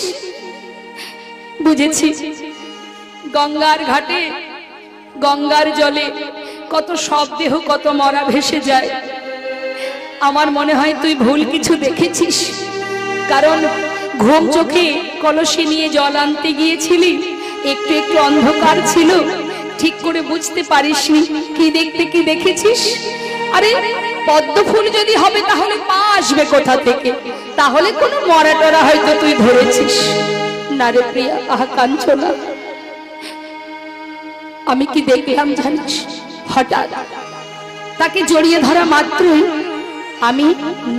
বুঝেছি, গঙ্গার ঘাটে গঙ্গার জলে কত সব দেহ কত মরা ভেসে যায়। আমার মনে হয় তুই ভুল কিছু দেখেছিস, কারণ ঘুম চোখে কলসি নিয়ে জল আনতে গিয়েছিলি, একটু একটু অন্ধকার ছিল, ঠিক করে বুঝতে পারিসনি কি দেখতে কি দেখেছিস। আরে পদ্ম ফুল যদি হবে তাহলে পা আসবে কোথা থেকে? তাহলে কোনো মরা টরা হয়তো তুই ধরেছিস না রে প্রিয়া। আহা কাঞ্চনা, আমি কি দেখলাম জানিস? হঠাৎ তাকে জড়িয়ে ধরা মাত্রই আমি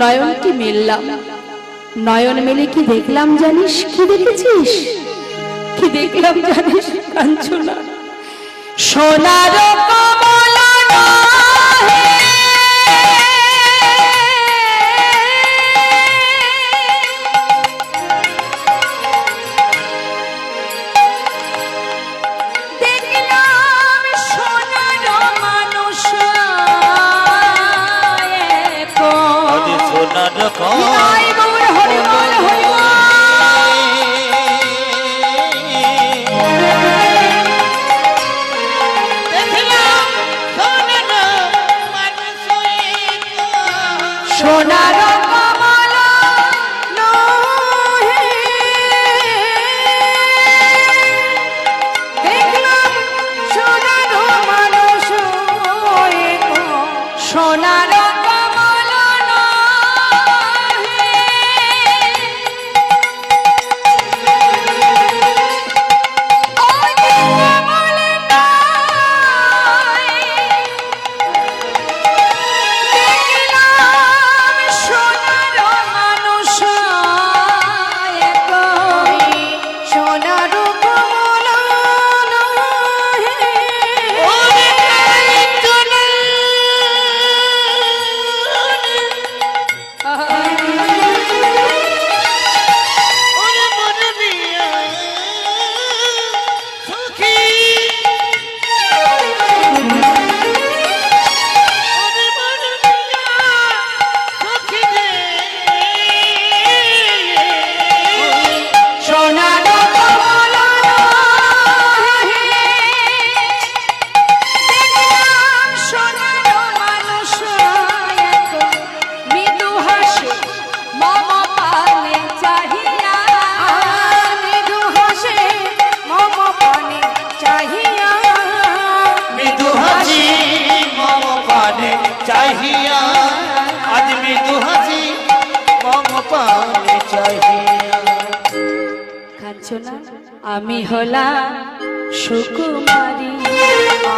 নয়নটি মেললাম। নয়ন মেলে কি দেখলাম জানিস? কি দেখেছিস? কি দেখলাম জানিস কাঞ্চনা? সোনার কমলা নহে সোনার কমল নহে কাঞ্চনা আমি হলাম সুকুমারী,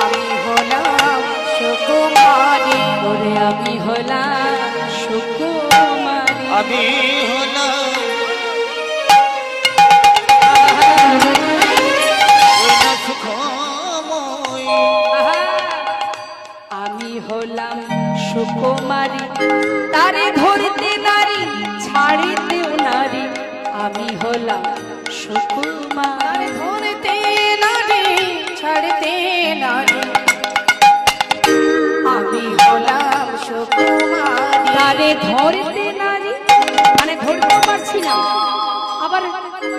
আমি হলাম সুকুমারী, ওরে আমি হলাম সুকুমারী, আমি হলাম সুখময়, আমি হলাম সুকুমারী, তারে ধরতে নারী ছাড়িতেও নারী, আমি হলাম সুকুমারী, ধরতে নারী ছাড়তে নারী, আমি হলাম সুকুমারী, তারে ধরতে নারী মানে ধরতে পারছি না, আবার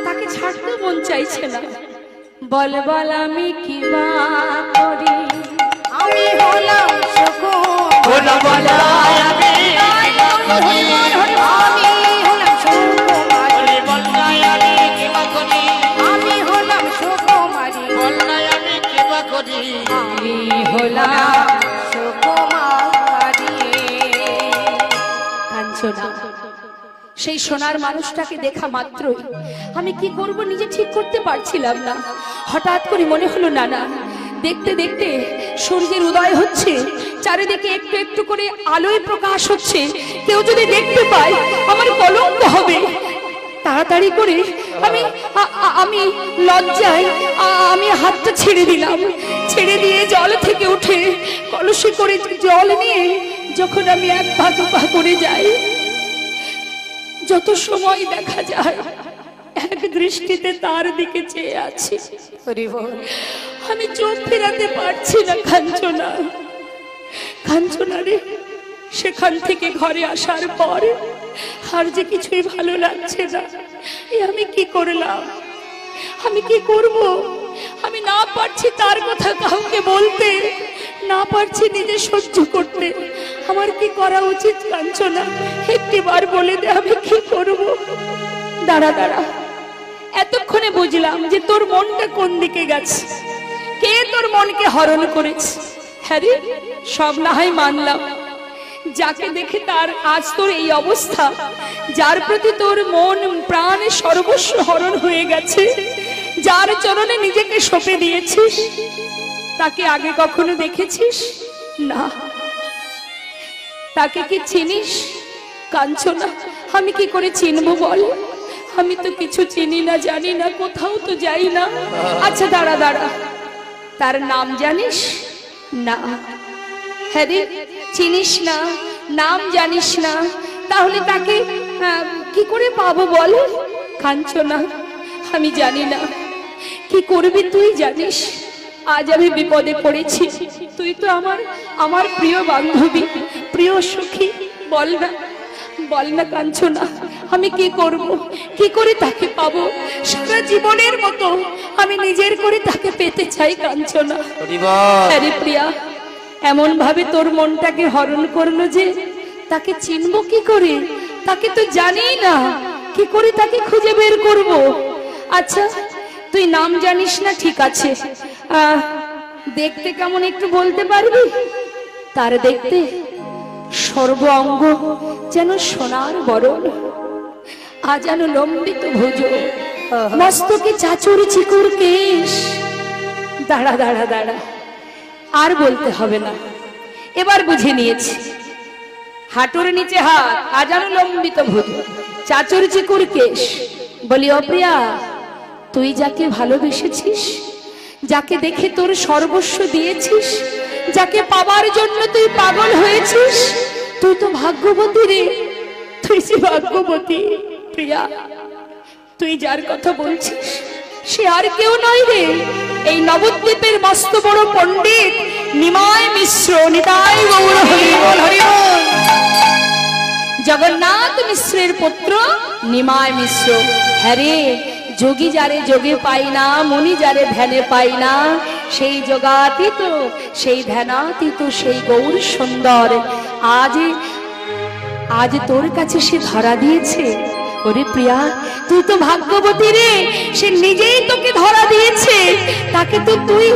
তাকে ছাড়তে মন চাইছে না। বল বল আমি কি বা করি, আমি হলাম সুকুমারী, বলা বলা আমি আমি হলাম সুকুমারী, বলনায় আমি কিবা করি, আমি হলাম সুকুমারী, বলনায় আমি কিবা করি, আমি হলাম সুকুমারী। কাঞ্চনা। সেই সোনার মানুষটাকে দেখা মাত্রই আমি কি করব নিজে ঠিক করতে পারছিলাম না। হঠাৎ করে মনে হলো না না, দেখতে দেখতে সূর্যের উদয় হচ্ছে, চারিদিকে একটু একটু করে আলোয় প্রকাশ হচ্ছে, কেউ যদি দেখতে পায় আমার কলঙ্ক হবে। তাড়াতাড়ি করে আমি লজ্জায় আমি হাতটা ছেড়ে দিলাম, ছেড়ে দিয়ে জল থেকে উঠে কলসি করে জল নিয়ে যখন আমি এক পা দু পা করে যাই, যত সময় দেখা যায় এক দৃষ্টিতে তার দিকে চেয়ে আছি, আমি চোখ ফেরাতে পারছি না। কাঞ্চনা, কাঞ্চনা রে, সেখান থেকে ঘরে আসার পর আর যে কিছুই ভালো লাগছে না। আমি কি করলাম, আমি কি করব? আমি না পারছি তার কথা কাউকে বলতে, না পারছি নিজে সহ্য করতে। আমার কি করা উচিত কাঞ্চনা, একটিবার বলে দে আমি কি করব? দাঁড়া দাঁড়া, এতক্ষণে বুঝলাম যে তোর মনটা কোন দিকে গেছে, কে তোর মনকে হরণ করেছে। হ্যাঁ রে, সব না হয় মানলাম, যাকে দেখে তার আজ তোর এই অবস্থা, যার প্রতি তোর মন প্রাণ সর্বস্ব হরণ হয়ে গেছে, যার চরণে নিজেকে সঁপে দিয়েছিস, তাকে আগে কখনো দেখেছিস না? তাকে কি চিনিস কাঞ্চনা? আমি কি করে চিনবো বল? আমি তো কিছু চিনি না, জানি না, কোথাও তো যাই না। আচ্ছা দাঁড়া দাঁড়া, তার নাম জানিস না? হ্যাঁ রে, চিনিস না, নাম জানিস না, তাহলে তাকে কি করে পাবো বল? কাঞ্চনা, আমি জানি না, কি করবি তুই জানিস। আজ আমি বিপদে পড়েছি, তুই তো আমার প্রিয় বান্ধবী, প্রিয় সখী, বল না, বল না কাঞ্চনা, আমি কি করব, কি করে তাকে পাবো? সারা জীবনের মতো আমি নিজের করে তাকে পেতে চাই কাঞ্চনা। আরে প্রিয়া, এমন ভাবে তোর মনটাকে হরণ করলো যে তাকে চিনবো কি করে? তাকে তো জানি না, কি করে তাকে খুঁজে বের করব? আচ্ছা তুই নাম জানিস না, ঠিক আছে, দেখতে কেমন একটু বলতে পারবি? তার দেখতে সর্ব অঙ্গ যেন সোনার বরণ, আজানো লম্বিত ভুজ, মস্তকে চাচুর চিকুর কেশ। দাঁড়া দাঁড়া দাঁড়া, আর বলতে হবে না, এবার বুঝে নিয়েছি। হাঁটুর নিচে হাত, আজানো লম্বিত ভুজ, চাচুর চিকুর কেশ। বলি ও প্রিয়া, তুই যাকে ভালোবেসেছিস, যাকে দেখে তোর সর্বস্ব দিয়েছিস, যাকে পাবার জন্য তুই পাগল হয়েছিস, তুই তো ভাগ্যবতী রে, তুই যে ভাগ্যবতী। প্রিয়া, তুই যার কথা বলছিস সে আর কেউ নয় রে, এই নবদ্বীপের মস্ত বড় পণ্ডিত নিমাই মিশ্র। নিতাই গৌর হরি বল, হরি বল। জগন্নাথ মিশ্রের পুত্র নিমাই মিশ্র। হ্যাঁ রে, যোগী যারে যোগে পাই না, মুনি যারে ধ্যানে পাই না, সেই যোগাতীত, সেই ধ্যানাতীত, সেই গৌর সুন্দর আজ তোর কাছে সে ধরা দিয়েছে। ওরে প্রিয়া, তুই তো ভাগ্যবতী রে, সে নিজেই তোকে ধরা দিয়েছে, তাকে তো তুই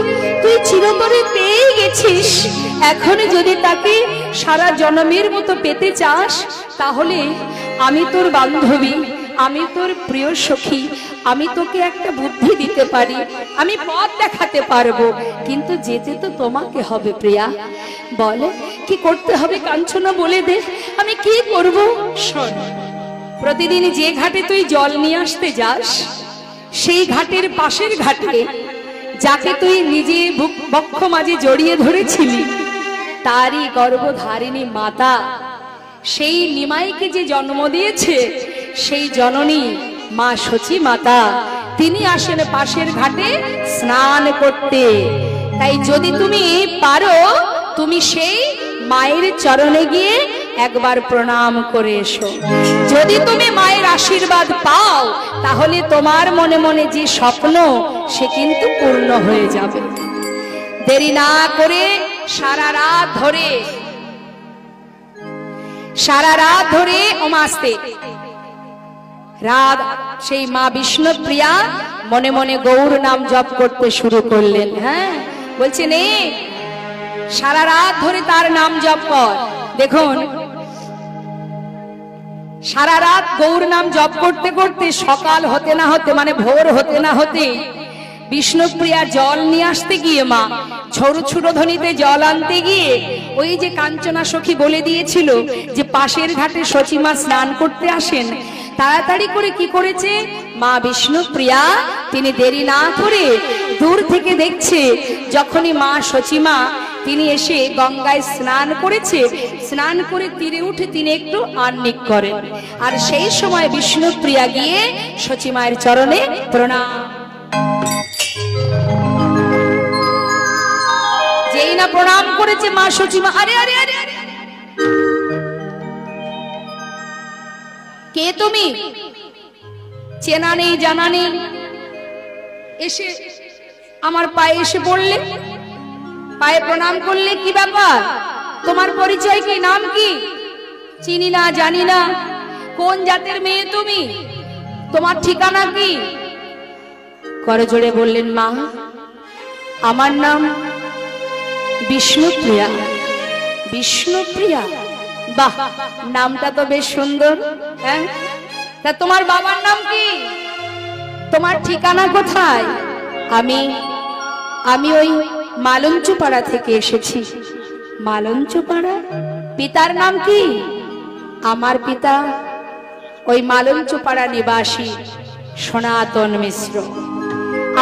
চিরতরে পেয়ে গেছিস। এখন যদি তাকে সারা জন্মের মতো পেতে চাস, তাহলে আমি তোর বান্ধবী, আমি তোর প্রিয় সখী, আমি তোকে একটা বুদ্ধি দিতে পারি, আমি পথ দেখাতে পারবো, কিন্তু যেতে তো তোমাকে হবে প্রিয়া। বলে কি করতে হবে কাঞ্চনা, বলে দে, আমি কি করব। শোন, প্রতিদিন যে ঘাটে তুই জল নিয়ে আসতে যাস, সেই ঘাটের পাশের ঘাটে যাকে তুই নিজে বক্ষ মাঝে জড়িয়ে ধরেছিলি, তারই গর্ভধারিণী মাতা, সেই নিমাইকে যে জন্ম দিয়েছে, সেই জননী মা সচী মাতা, তিনি আসেন পাশের ঘাটে স্নান করতে। তাই যদি তুমি পারো, তুমি সেই মায়ের চরণে গিয়ে একবার প্রণাম করে এসো। যদি তুমি মায়ের আশীর্বাদ পাও, তাহলে তোমার মনে মনে যে স্বপ্ন, সে কিন্তু পূর্ণ হয়ে যাবে। দেরি না করে সারা রাত ধরে ওমাস্তে রাত সেই মা বিষ্ণুপ্রিয়া মনে মনে গৌর নাম জপ করতে শুরু করলেন। হ্যাঁ, বলছেন এ সারা রাত ধরে তার নাম জপ কর। দেখুন, সারা রাত গৌর নাম জপ করতে করতে সকাল হতে না হতে, মানে ভোর হতে না হতে, বিষ্ণুপ্রিয়া জল নিয়ে আসতে গিয়ে, মা ছোড়ো ধ্বনিতে জল আনতে গিয়ে, ওই যে কাঞ্চনা সখী বলে দিয়েছিল যে পাশের ঘাটে সচিমা স্নান করতে আসেন, তাড়াতাড়ি করে কি করেছে মা বিষ্ণুপ্রিয়া, তিনি দেরি না করে দূর থেকে দেখছে, যখনই মা সচিমা তিনি এসে গঙ্গায় স্নান করেছে, স্নান করে তীরে উঠে তিনি একটু আহ্নিক করেন। আর সেই সময় বিষ্ণুপ্রিয়া গিয়ে সচিমায়ের চরণে প্রণাম। যেই না প্রণাম করেছে মা সচিমা, আরে আরে আরে আরে, কে তুমি? চেনা নেই জানা নেই, এসে আমার পায়ে এসে পড়লে, পায়ে প্রণাম করলে, কি ব্যাপার? তোমার পরিচয় কি, নাম কি? চিনি না, জানি না, কোন জাতের মেয়ে তুমি, তোমার ঠিকানা কি? করজোড়ে বললেন, মা আমার নাম বিষ্ণুপ্রিয়া। বিষ্ণুপ্রিয়া, বাহ, নামটা তো বেশ সুন্দর। হ্যাঁ, তা তোমার বাবার নাম কি? তোমার ঠিকানা কোথায়? আমি ওই মালঞ্চপাড়া থেকে এসেছি। মালঞ্চপাড়া? পিতার নাম কি? আমার পিতা ওই মালঞ্চপাড়া নিবাসী সনাতন মিশ্র।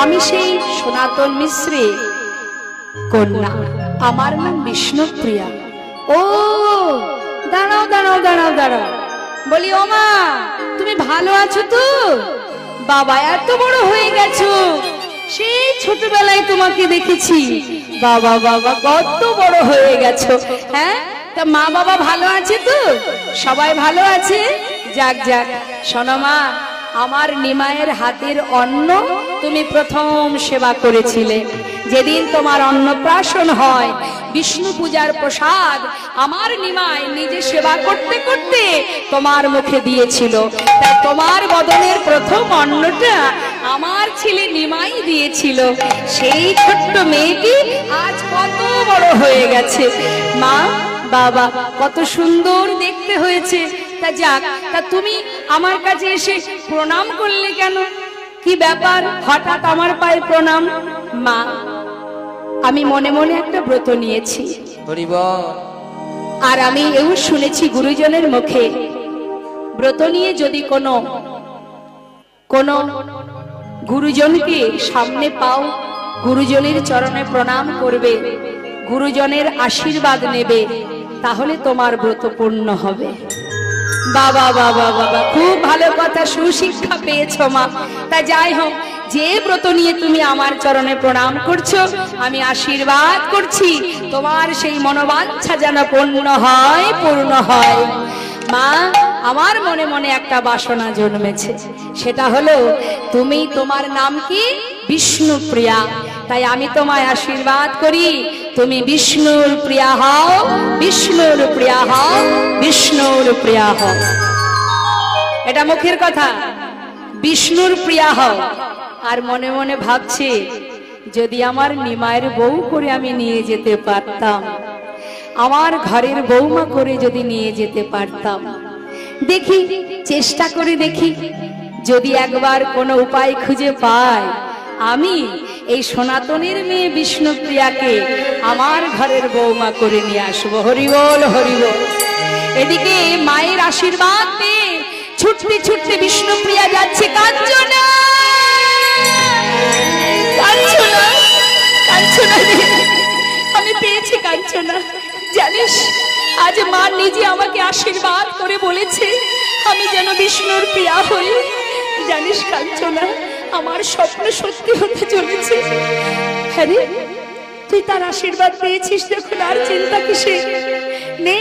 আমি সেই সনাতন মিশ্রে কন্যা, আমার নাম বিষ্ণুপ্রিয়া। ও দাঁড়াও দাঁড়াও দাঁড়াও দাঁড়াও, বলি ও মা, তুমি ভালো আছো তো? বাবা এত বড় হয়ে গেছো, সেই ছোটবেলায় তোমাকে দেখেছি, বাবা বাবা কত বড় হয়ে গেছো। হ্যাঁ, তা মা বাবা ভালো আছে তো? সবাই ভালো আছে? যাক যাক। শোনো মা, আমার নিমায়ের হাতের অন্ন তুমি প্রথম সেবা করেছিলে। যেদিন তোমার অন্নপ্রাশন হয়, বিষ্ণু পূজার প্রসাদ আমার নিমাই নিজে সেবা করতে করতে তোমার মুখে দিয়েছিল। তাই তোমার বদনের প্রথম অন্নটা আমার ছেলে নিমাই দিয়েছিল। সেই ছোট্ট মেয়েটি আজ কত বড় হয়ে গেছে। মা বাবা কত সুন্দর দেখতে হয়েছে। তা যাক, তা তুমি আমার কাছে এসে প্রণাম করলে কেন? কি ব্যাপার, হঠাৎ আমার পায়ে প্রণাম? মা, আমি মনে মনে একটা ব্রত নিয়েছি, আর আমি এও শুনেছি গুরুজনের মুখে, ব্রত নিয়ে যদি কোনো গুরুজনকে সামনে পাও, গুরুজনের চরণে প্রণাম করবে, গুরুজনের আশীর্বাদ নেবে, তাহলে তোমার ব্রত পূর্ণ হবে। বাবা বাবা বাবা, খুব ভালো কথা, সুশিক্ষা পেয়েছো মা। তা যাই হোক, যে ব্রত নিয়ে তুমি আমার চরণে প্রণাম করছো, আমি আশীর্বাদ করছি তোমার সেই মনোবাঞ্ছা যেন পূর্ণ হয়, পূর্ণ হয়। মা, আমার মনে মনে একটা বাসনা জন্মেছে, সেটা হলো তুমি, তোমার নাম কি? বিষ্ণুপ্রিয়া। তাই আমি তোমায় আশীর্বাদ করি, তুমি বিষ্ণুর প্রিয়া হও, বিষ্ণুর প্রিয়া হও, বিষ্ণুর প্রিয়া হও। এটা মুখের কথা, বিষ্ণুর প্রিয়া হও। আর মনে মনে ভাবছে, যদি আমার নিমায়ের বউ করে আমি নিয়ে যেতে পারতাম, আমার ঘরের বৌমা করে যদি নিয়ে যেতে পারতাম, দেখি চেষ্টা করে দেখি, যদি একবার কোনো উপায় খুঁজে পাই, আমি এই সনাতনের মেয়ে বিষ্ণুপ্রিয়াকে আমার ঘরের বৌমা করে নিয়ে আসবো। হরিবল হরিবল। এদিকে মায়ের আশীর্বাদ পেয়ে ছুটতে ছুটতে বিষ্ণুপ্রিয়া যাচ্ছে। কাঞ্চনা, কাঞ্চনা, কাঞ্চনা রে, আমি পেয়েছি কাঞ্চনা। জানিস, আজ মা নিজে আমাকে আশীর্বাদ করে বলেছে আমি যেন বিষ্ণুর প্রিয়া হই। জানিস কাঞ্চনা, আমার স্বপ্ন সত্যি হতে চলেছে। হ্যাঁ রে, তুই তার আশীর্বাদ পেয়েছিস যখন আর চিন্তা কিসের। নে,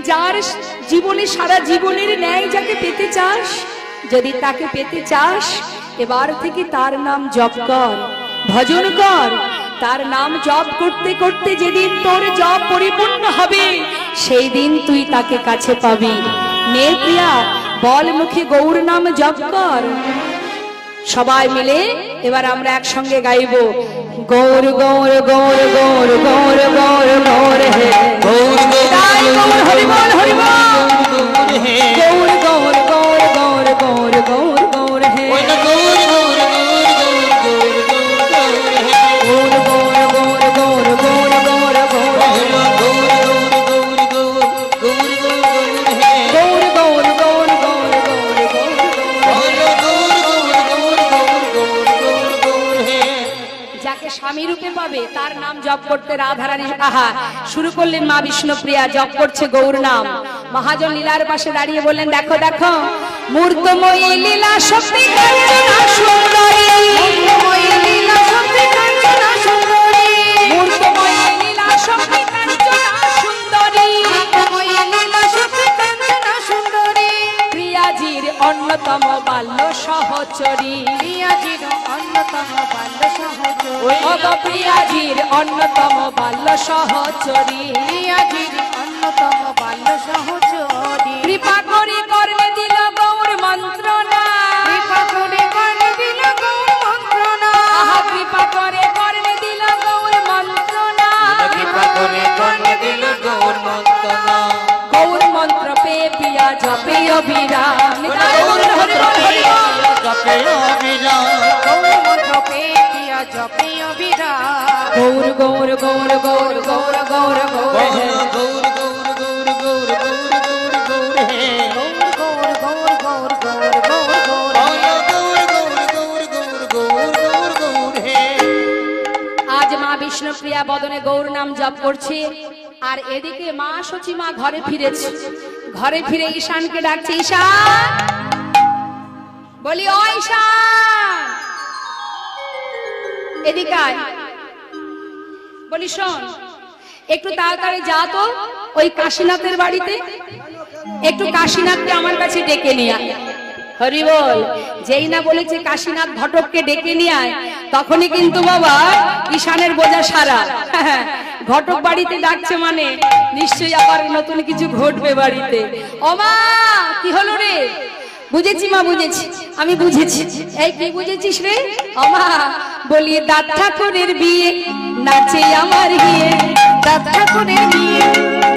যার জীবনে সারা জীবনের ন্যায় যাকে পেতে চাস, যদি তাকে পেতে চাস, এবার থেকে তার নাম জপ কর, ভজন কর। তার নাম জপ করতে করতে যেদিন তোর জপ পরিপূর্ণ হবে, সেই দিন তুই তাকে কাছে পাবি। নে প্রিয়া, বল মুখে গৌর নাম জপ কর। সবাই মিলে এবার আমরা একসঙ্গে গাইব। গৌর গৌর গৌর গৌর গৌর গৌর গৌর হে গৌর গৌর হরি বল হরি বল। গৌর গৌর গৌর গৌর গৌর গৌর গৌর হে গৌর গৌর গৌর গৌর গৌর গৌর স্বামী রূপে পাবে তার নাম জপ করতে রাধারানী আহা শুরু করলেন। মা বিষ্ণুপ্রিয়া জপ করছে গৌর নাম। মহাজন লীলার পাশে দাঁড়িয়ে বললেন, দেখো দেখো, মূর্তময়ী লীলা শক্তি কাঞ্চনা সুন্দরী, মূর্তময়ী লীলা শক্তি কাঞ্চনা সুন্দরী, মূর্তময়ী লীলা শক্তি কাঞ্চনা সুন্দরী, মূর্তময়ী লীলা শক্তি কাঞ্চনা সুন্দরী। প্রিয়াজির অন্যতম বাল্য সহচরী, প্রিয়াজির অন্যতম বাল্য সহচরী, প্রিয়াজির অন্যতম বাল্য সহচরী, প্রিয়াজির অন্যতম বাল্য সহচরী। কৃপা করে কর্ণে দিল গৌর মন্ত্রণা, কৃপা করে কর্ণে দিল গৌর মন্ত্রণা, আহা কৃপা করে কর্ণে দিল গৌর মন্ত্রণা, কৃপা করে কর্ণে দিল গৌর মন্ত্রণা। গৌর মন্ত্র পেয়ে প্রিয়া জপে অবিরাম, গৌর জপে অবিরাম, গৌর মন্ত্র পেয়ে প্রিয়া জপে অবিরাম। গৌর গৌর গৌর গৌর গৌর গৌর গৌর হে গৌর গৌর গৌর গৌর গৌর গৌর হে গৌর গৌর গৌর গৌর গৌর গৌর গৌর গৌর গৌর গৌর গৌর হে। আজ মা বিষ্ণুপ্রিয়া বদনে গৌর নাম জপ করছে, আর এদিকে মা সচিমা ঘরে ফিরেছে। ঘরে ফিরে ঈশানকে ডাকছে, ঈশান, বলি ও ঈশান এদিকে আয়। বলি শোন, একটু তাড়াতাড়ি যা তো ওই কাশীনাথের বাড়িতে, একটু কাশীনাথকে আমার কাছে ডেকে নিয়ে আয়। হরি বল। যেই না বলেছে কাশীনাথ ঘটককে ডেকে নিয়ে আয়, তখনই কিন্তু বাবা ঈশানের বোঝা সারা। ঘটক বাড়িতে ডাকছে মানে নিশ্চয়ই আবার নতুন কিছু ঘটবে বাড়িতে। ও মা, কি হলো রে? বুঝেছি মা, বুঝেছি, আমি বুঝেছি। এই কি বুঝেছিস রে? ও মা, বলি দাঁত ঠাকুরের বিয়ে নাচে আমার হিয়ে, দাঁত ঠাকুরের বিয়ে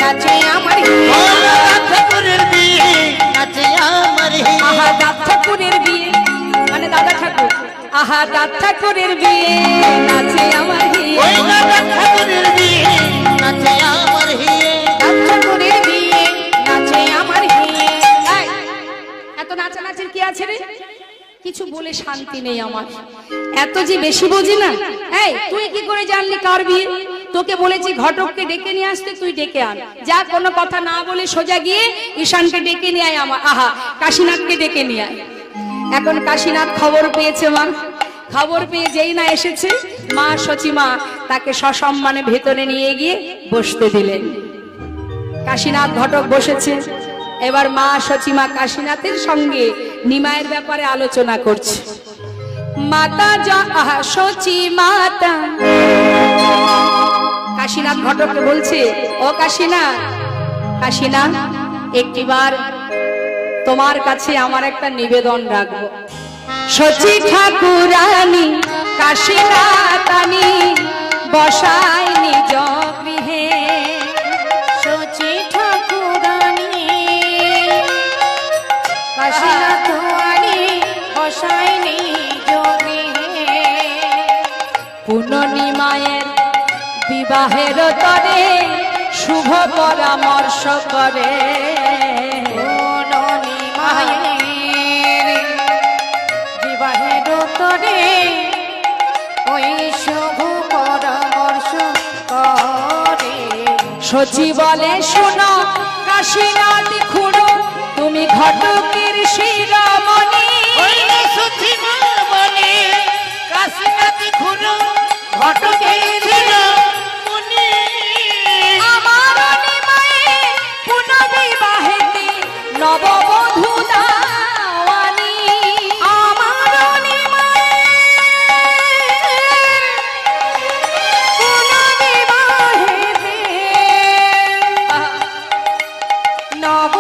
নাচে আমার হিয়ে, দাঁত ঠাকুরের বিয়ে নাচে আমার হিয়ে, আহা দাঁত ঠাকুরের বিয়ে মানে দাদা ঠাকুর, আহা দাঁত ঠাকুরের বিয়ে নাচে আমার হিয়ে, ওই দাঁত ঠাকুরের বিয়ে নাচে আমার হিয়ে, দাঁত ঠাকুরের বিয়ে নাচে আমার হিয়ে। এত নাচানাচির কি আছে রে? কিছু বলে শান্তি নেই আমার, এত যে বেশি বুঝি না। এই তুই কি করে জানলি কার বিয়ে? তোকে বলেছি ঘটককে ডেকে নিয়ে আসতে, তুই ডেকে আন। যা, কোনো কথা না বলে সোজা গিয়ে ঈশানকে ডেকে নিয়ে আয়, আমার আহা কাশীনাথকে ডেকে নিয়ে আয়। এখন কাশীনাথ খবর পেয়েছে মা, খবর পেয়ে যেই না এসেছে, মা সচিমা তাকে সসম্মানে ভেতরে নিয়ে গিয়ে বসতে দিলেন। কাশীনাথ ঘটক বসেছে। এবার মা সচিমা কাশীনাথের সঙ্গে নিমায়ের ব্যাপারে আলোচনা করছে। মাতা সচি মাতা, কাশীনাথ ঘটককে বলছে, ও কাশীনাথ, কাশীনাথ একটিবার তোমার কাছে আমার একটা নিবেদন রাখবো। সচি ঠাকুরানী কাশীনাথানী বসাই নিজ গৃহে, সচি ঠাকুরানী কাশীনাথানী বসাই নিজ গৃহে। পুনর্নিমায়ের বিবাহের তরে শুভ পরামর্শ করে। পুনর্নিমায়ের বিবাহের তরে ওই শুভ পরামর্শ করে। সচি বলে শোনো কাশীনাথ খুড়ো, তুমি ঘটকের শিরোমণি। আমার নিমায়ে পুনর্বিবাহেতে নববধূ দাওয়ানি। আমার নিমায়ের পুনর্বিবাহেতে নব